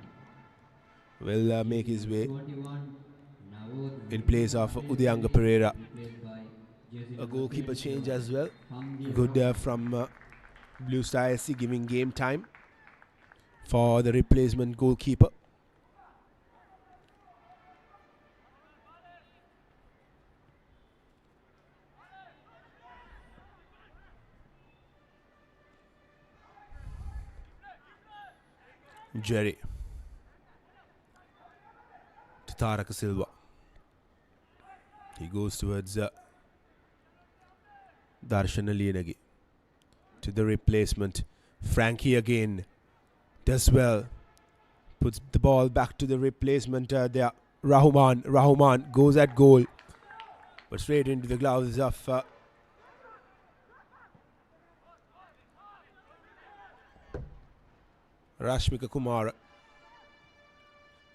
will make his way in place of Udayanga Pereira. A goalkeeper change as well. Good from Blue Star SC, giving game time for the replacement goalkeeper. Jerry to Taraka Silva. He goes towards Darshan Aliyanagi. To the replacement. Frankie again does well. Puts the ball back to the replacement there. Rahman goes at goal. But straight into the gloves of Rashmika Kumar.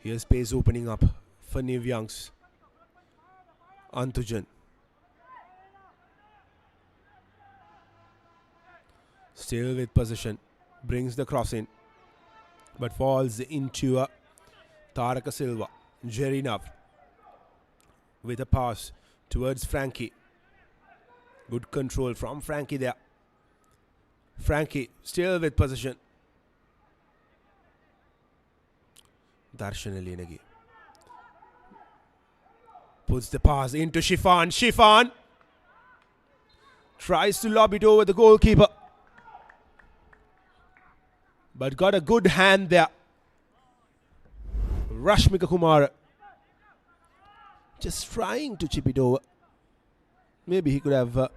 Here's space opening up for Nev Youngs. Antujan. Still with possession. Brings the cross in. But falls into Taraka Silva. Jerry Nav. With a pass towards Frankie. Good control from Frankie there. Frankie still with possession. Darshan Aliyanagi puts the pass into Shifan. Shifan tries to lob it over the goalkeeper, but got a good hand there. Rashmika Kumar just trying to chip it over. Maybe he could have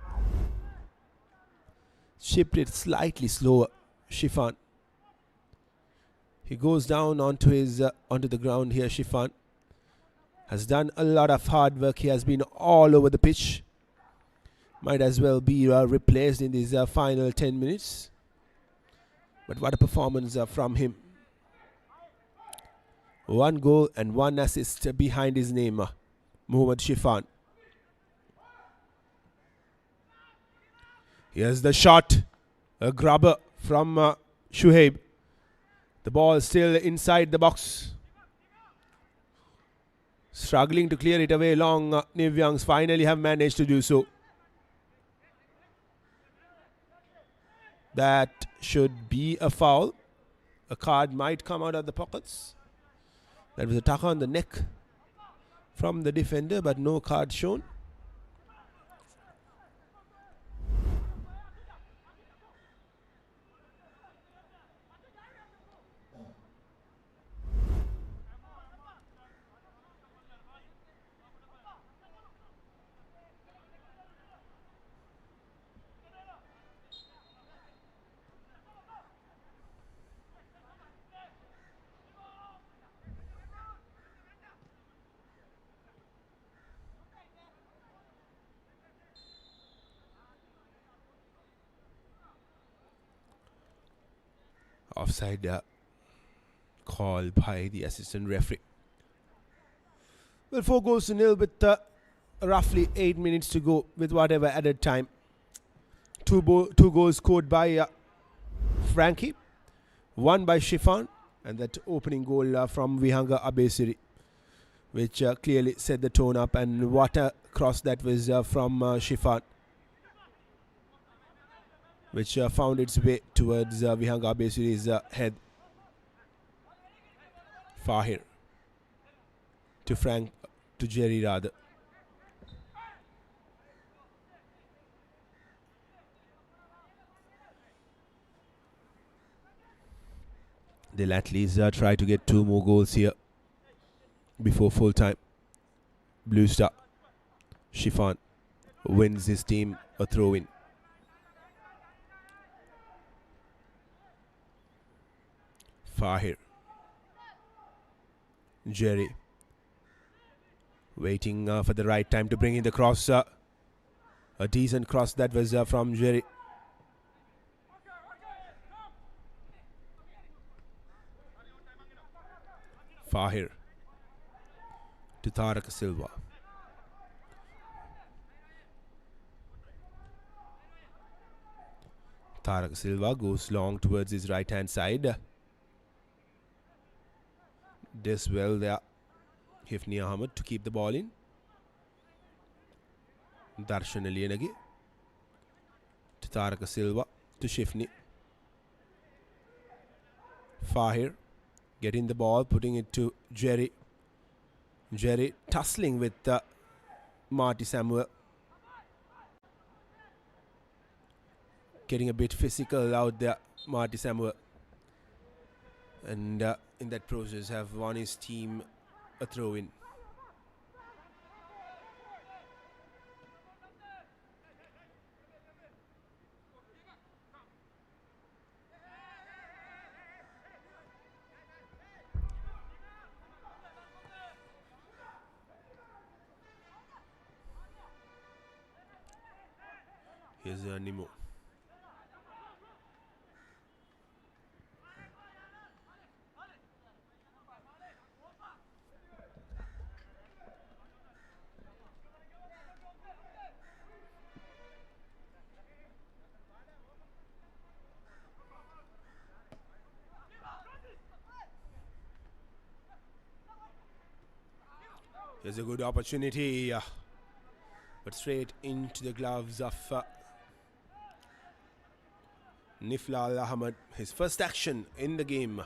chipped it slightly slower. Shifan. He goes down onto the ground here. Shifan has done a lot of hard work. He has been all over the pitch. Might as well be replaced in these final 10 minutes. But what a performance from him. 1 goal and 1 assist behind his name, Mohammad Shifan. Here's the shot. A grubber from Shuhaib. The ball still inside the box. Struggling to clear it away long. Nev Youngs finally have managed to do so. That should be a foul. A card might come out of the pockets. That was a tuck on the neck from the defender, but no card shown. Offside call by the assistant referee. Well, 4-0 with roughly 8 minutes to go with whatever added time. Two goals scored by Frankie, one by Shifan, and that opening goal from Vihanga Abesiri, which clearly set the tone up, and what a cross that was from Shifan, which found its way towards Vihanga Abesiri's head. Fahir to Jerry rather. They'll at least try to get 2 more goals here before full time. Blue Star. Shifan wins his team a throw-in. Fahir. Jerry. Waiting for the right time to bring in the cross. A decent cross that was from Jerry. Fahir to Tarak Silva. Tarak Silva goes long towards his right hand side. Does well there. Hifni Ahmed to keep the ball in. Darshan Aliyanagi to Tarak Silva to Shifni. Fahir getting the ball, putting it to Jerry. Jerry tussling with Marty Samuel. Getting a bit physical out there, Marty Samuel. And in that process have won his team a throw-in. Here's Nimo. Here's a good opportunity, but straight into the gloves of Niflal Ahmed. His first action in the game.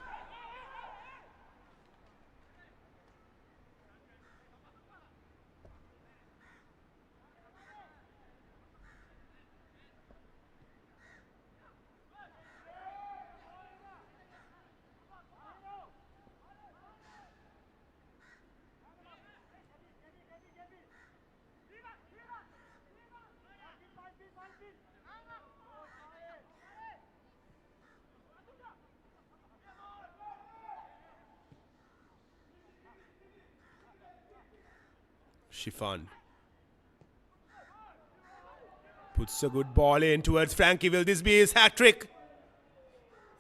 Shifan puts a good ball in towards Frankie. Will this be his hat trick?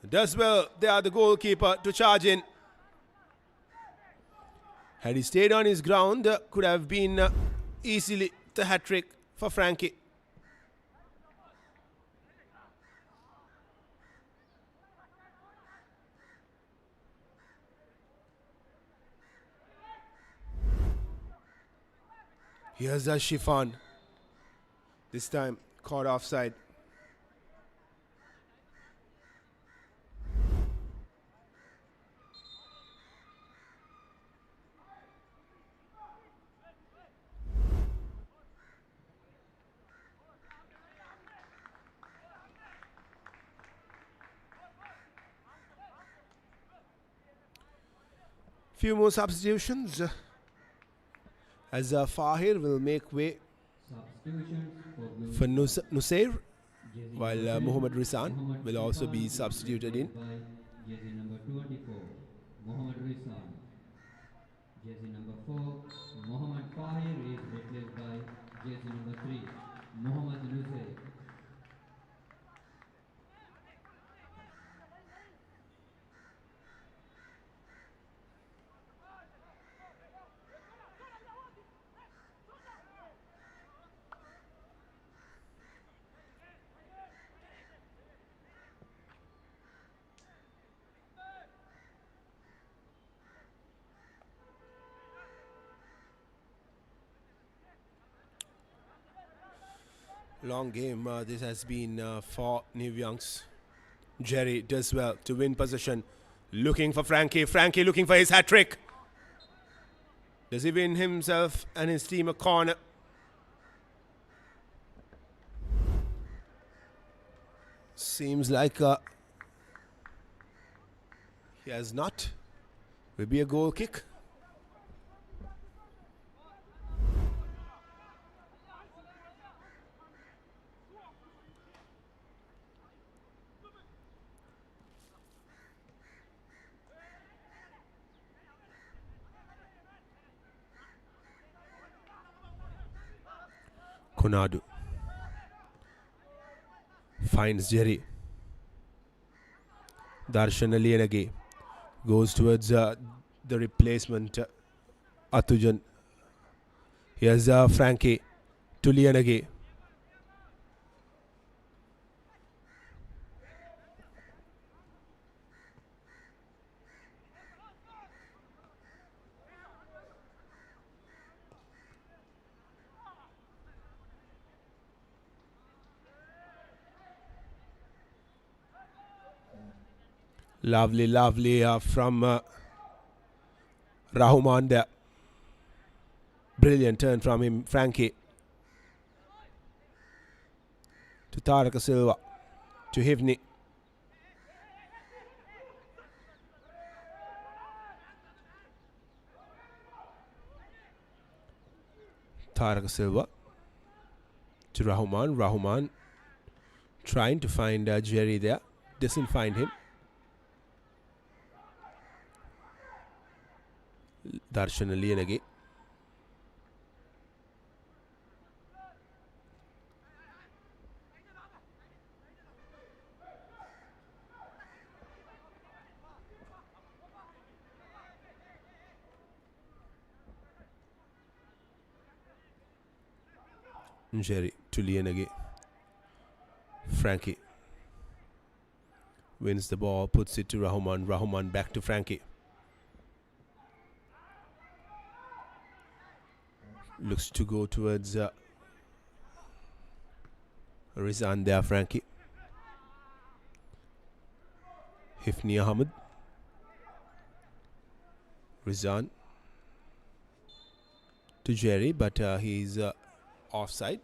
Does well. They are the goalkeeper to charge in. Had he stayed on his ground, could have been easily the hat trick for Frankie. Here's a Shifan. This time caught offside. Few more substitutions as Fahir will make way for Nusair, while Muhammad Rizan will also be substituted in. Jersey number 24, Mohammad Rizan. Jersey number 4, Mohammad Fahir is replaced by jersey number 3, Mohammad Nusair. Long game this has been for New Youngs. Jerry does well to win possession. Looking for Frankie. Frankie looking for his hat-trick. Does he win himself and his team a corner? Seems like he has not. Will be a goal kick. Konadu finds Jerry. Darshan Alienage goes towards the replacement Atujan. Here's Frankie to Lienage. Lovely from Rahuman there. Brilliant turn from him, Frankie. To Taraka Silva. To Hivni. Taraka Silva. To Rahuman. Rahuman trying to find Jerry there. Doesn't find him. Darshan Alienage. Jerry to Lienage. Frankie wins the ball, puts it to Rahuman. Rahuman back to Frankie. Looks to go towards Rizan there, Frankie. Hifni Ahmed. Rizan to Jerry, but he's offside.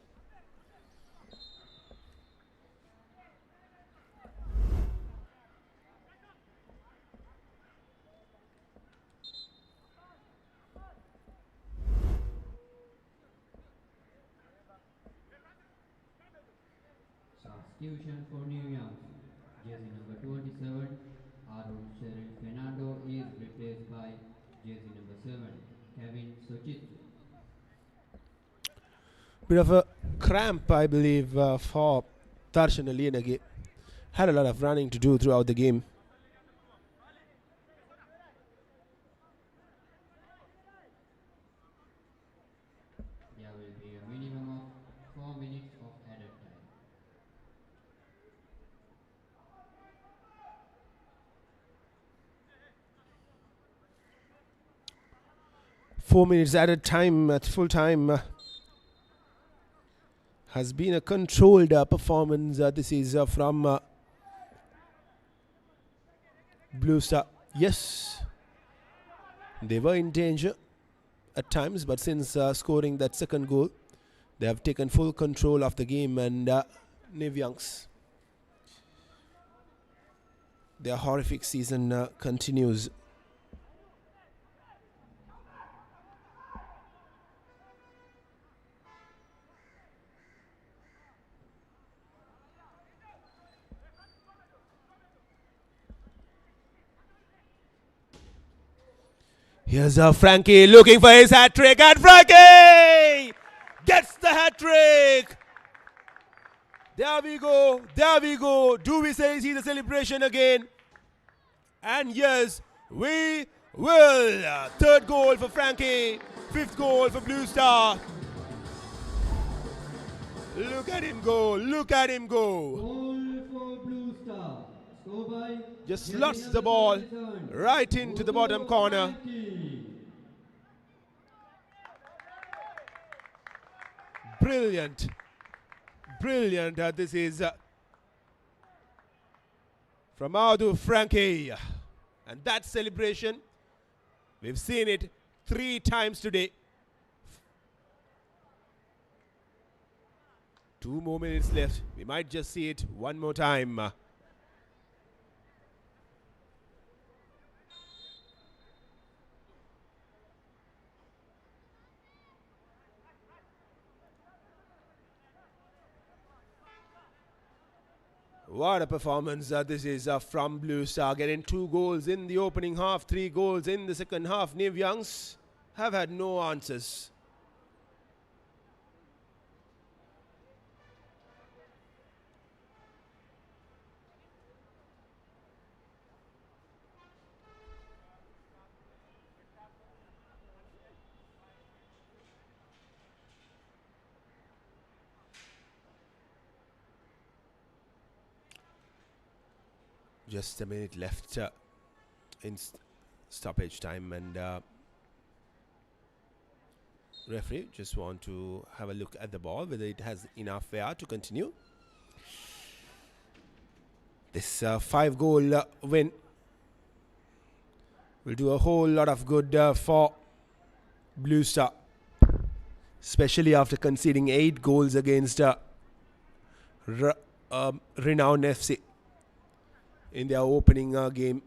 Substitution for New Youngs. Jersey number 27, Arun Cheryl Fernando is replaced by jersey number 7, Kevin Sochitsu. Bit of a cramp, I believe, for Darshan Alienage. Had a lot of running to do throughout the game. There will be a minimum of 4 minutes of added time. 4 minutes added time at full time. Has been a controlled performance. This is from Blue Star. Yes, they were in danger at times, but since scoring that second goal, they have taken full control of the game. And New Youngs, their horrific season continues. Here's Frankie looking for his hat trick, and Frankie gets the hat trick. There we go. There we go. Do we see the celebration again? And yes, we will. Third goal for Frankie. Fifth goal for Blue Star. Look at him go. Look at him go. Goal for Blue Star. Score by Just slots the ball right into the bottom corner. Brilliant. Brilliant. This is from Adu Frankie. And that celebration, we've seen it 3 times today. 2 more minutes left. We might just see it one more time. What a performance this is from Blue Star, getting 2 goals in the opening half, 3 goals in the second half. Nev Youngs have had no answers. Just a minute left in stoppage time, and referee just want to have a look at the ball, whether it has enough air to continue. This 5-goal win will do a whole lot of good for Blue Star, especially after conceding 8 goals against Renown FC in their opening game.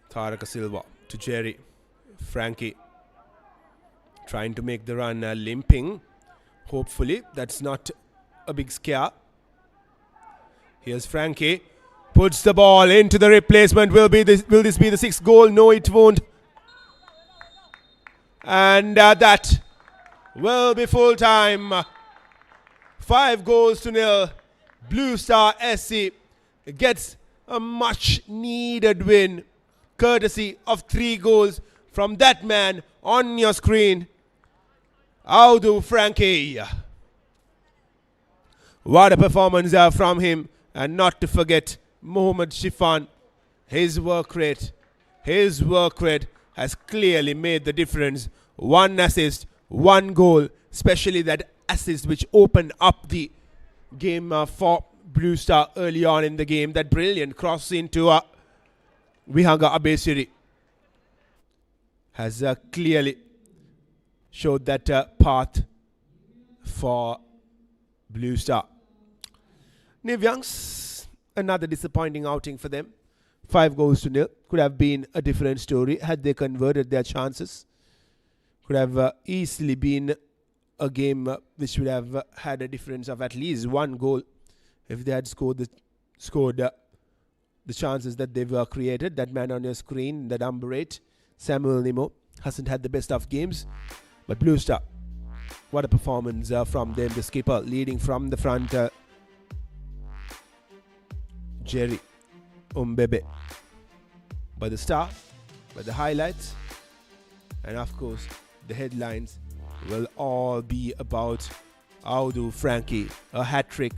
Taraka Silva to Jerry. Frankie trying to make the run, limping. Hopefully that's not a big scare. Here's Frankie. Puts the ball into the replacement. Will this be the 6th goal? No, it won't. And that will be full time. 5-0. Blue Star SC gets a much needed win, courtesy of 3 goals from that man on your screen, Audu Frankie. What a performance from him. And not to forget Mohamed Shifan. His work rate has clearly made the difference. 1 assist, 1 goal, especially that assist which opened up the game for Blue Star early on in the game. That brilliant cross into Vihanga Abesiri has clearly showed that path for Blue Star. Nev Youngs, another disappointing outing for them. 5-0. Could have been a different story had they converted their chances. Could have easily been a game which would have had a difference of at least 1 goal if they had scored the chances that they've created. That man on your screen, that number 8, Samuel Nimo, hasn't had the best of games. But Blue Star, what a performance from them. The skipper leading from the front, Jerry Umbebe. But the star, but the highlights, and of course the headlines will all be about Audu Frankie, a hat trick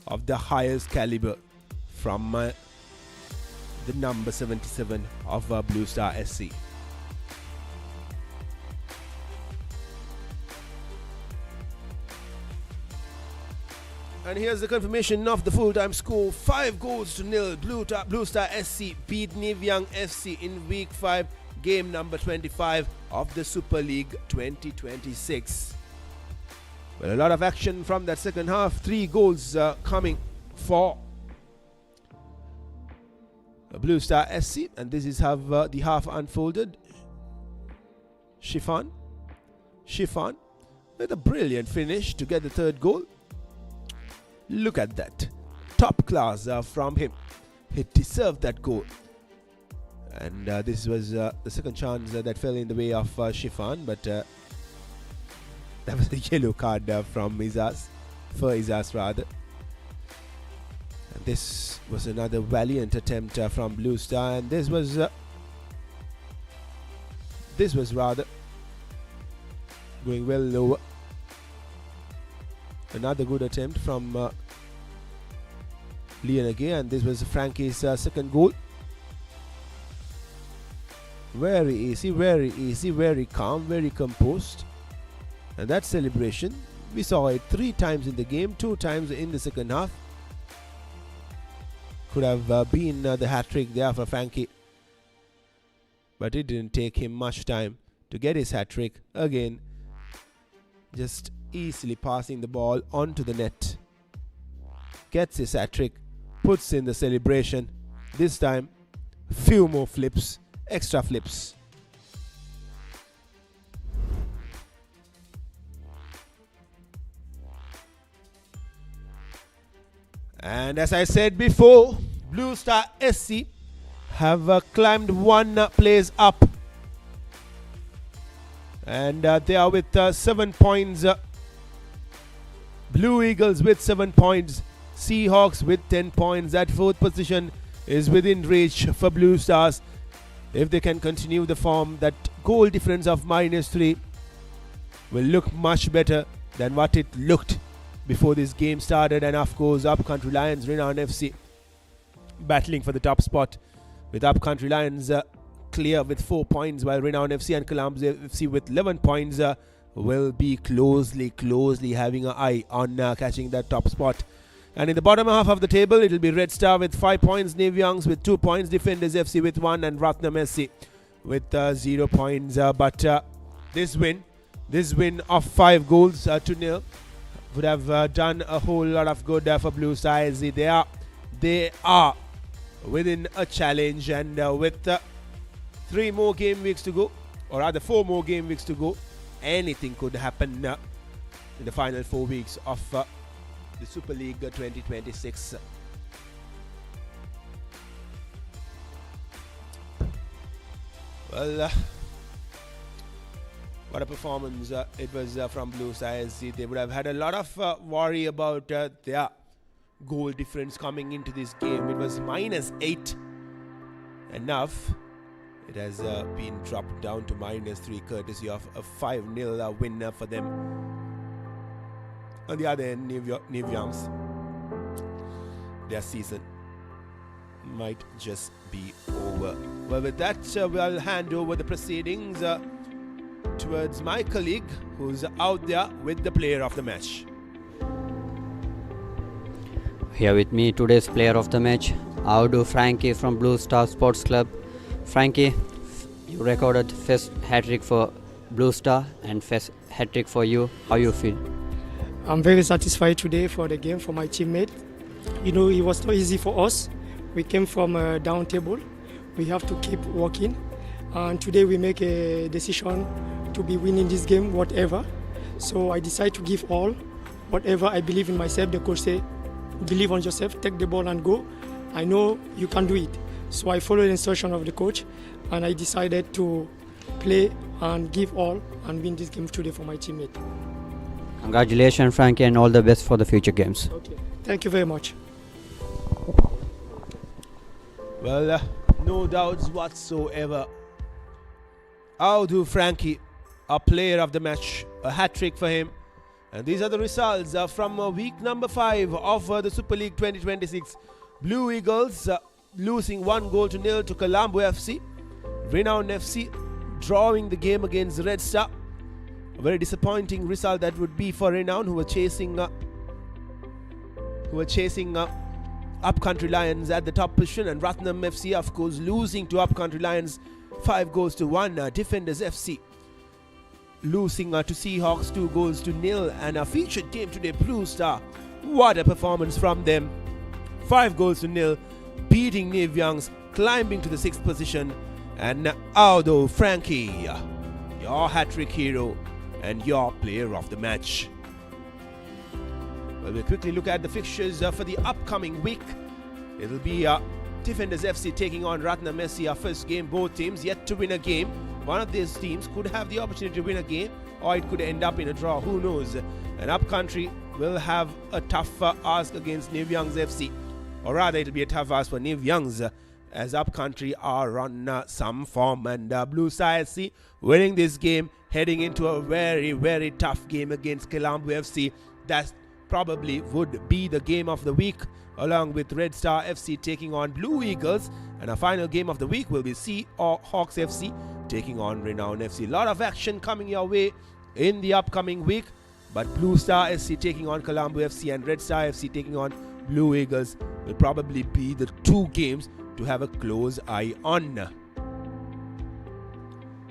of the highest caliber from the number 77 of Blue Star SC. And here's the confirmation of the full-time score. 5-0. Blue Star SC beat Nev Young FC in Week 5, game number 25 of the Super League 2026. Well, a lot of action from that second half. 3 goals coming for Blue Star SC. And this is how the half unfolded. Shifan with a brilliant finish to get the third goal. Look at that. Top class from him. He deserved that goal. And this was the second chance that fell in the way of Shifan, but that was a yellow card from Izaz, for Izaz rather. And this was another valiant attempt from Blue Star, and this was rather going well lower. Another good attempt from Leon again, and this was Frankie's second goal. Very easy, very calm, very composed. And that celebration, we saw it 3 times in the game, 2 times in the second half. Could have been the hat-trick there for Frankie. But it didn't take him much time to get his hat-trick again. Just easily passing the ball onto the net. Gets his hat-trick, puts in the celebration. This time, few more flips. Extra flips. And as I said before, Blue Star SC have climbed 1 place up. And they are with 7 points. Blue Eagles with 7 points. Seahawks with 10 points. That 4th position is within reach for Blue Stars. If they can continue the form, that goal difference of -3 will look much better than what it looked before this game started. And of course, Upcountry Lions, Renown FC battling for the top spot, with Upcountry Lions clear with 4 points, while Renown FC and Columbus FC with 11 points will be closely having an eye on catching that top spot. And in the bottom half of the table, it will be Red Star with 5 points, Navy Youngs with 2 points, Defenders FC with 1, and Ratnam SC with 0 points. But this win of 5 goals to nil would have done a whole lot of good for Blue Star. They are within a challenge, and with 3 more game weeks to go, or rather 4 more game weeks to go, anything could happen in the final 4 weeks of the Super League 2026. Well, what a performance it was from Blue Star SC. They would have had a lot of worry about their goal difference coming into this game. It was -8 enough. It has been dropped down to -3 courtesy of a 5-0 win for them. On the other end, Navy Youngs, their season might just be over. Well, with that, we'll hand over the proceedings towards my colleague who's out there with the player of the match. Here with me, today's player of the match, Audu Frankie from Blue Star Sports Club. Frankie, you recorded first hat-trick for Blue Star and first hat-trick for you. How you feel? I'm very satisfied today for the game, for my teammate. You know, it was not easy for us. We came from a down table. We have to keep working. And today we make a decision to be winning this game, whatever. So I decide to give all, whatever I believe in myself. The coach say, believe on yourself, take the ball and go. I know you can do it. So I followed the instruction of the coach, and I decided to play and give all and win this game today for my teammate. Congratulations, Frankie, and all the best for the future games. Okay, thank you very much. Well, no doubts whatsoever. Audu Frankie, a player of the match, a hat-trick for him. And these are the results from week number 5 of the Super League 2026. Blue Eagles losing 1-0 to Colombo FC. Renown FC drawing the game against Red Star. A very disappointing result that would be for Renown, who were chasing Upcountry Lions at the top position, and Ratnam FC, of course, losing to Upcountry Lions 5-1. Defenders FC losing to Seahawks 2-0, and a featured game today, Blue Star. What a performance from them! 5-0, beating Navy Youngs, climbing to the 6th position. And Audu Frankie, your hat-trick hero, and your player of the match. Well, we'll quickly look at the fixtures for the upcoming week. It'll be Defenders FC taking on Ratna Messi, our first game. Both teams yet to win a game. One of these teams could have the opportunity to win a game, or it could end up in a draw. Who knows? And Upcountry will have a tough ask against New Youngs FC. Or rather, it'll be a tough ask for New Youngs, as Upcountry are on some form. And Blue Star SC winning this game, heading into a very, very tough game against Colombo FC. That probably would be the game of the week, along with Red Star FC taking on Blue Eagles. And our final game of the week will be Sea or Hawks FC taking on Renown FC. A lot of action coming your way in the upcoming week. But Blue Star SC taking on Colombo FC and Red Star FC taking on Blue Eagles will probably be the two games to have a close eye on.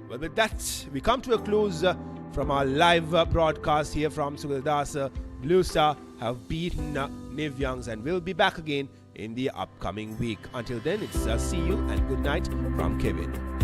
Well, with that, we come to a close from our live broadcast here from Sugaldasa. Blue Star have beaten Niv Youngs and will be back again in the upcoming week. Until then, it's see you and good night from Kevin.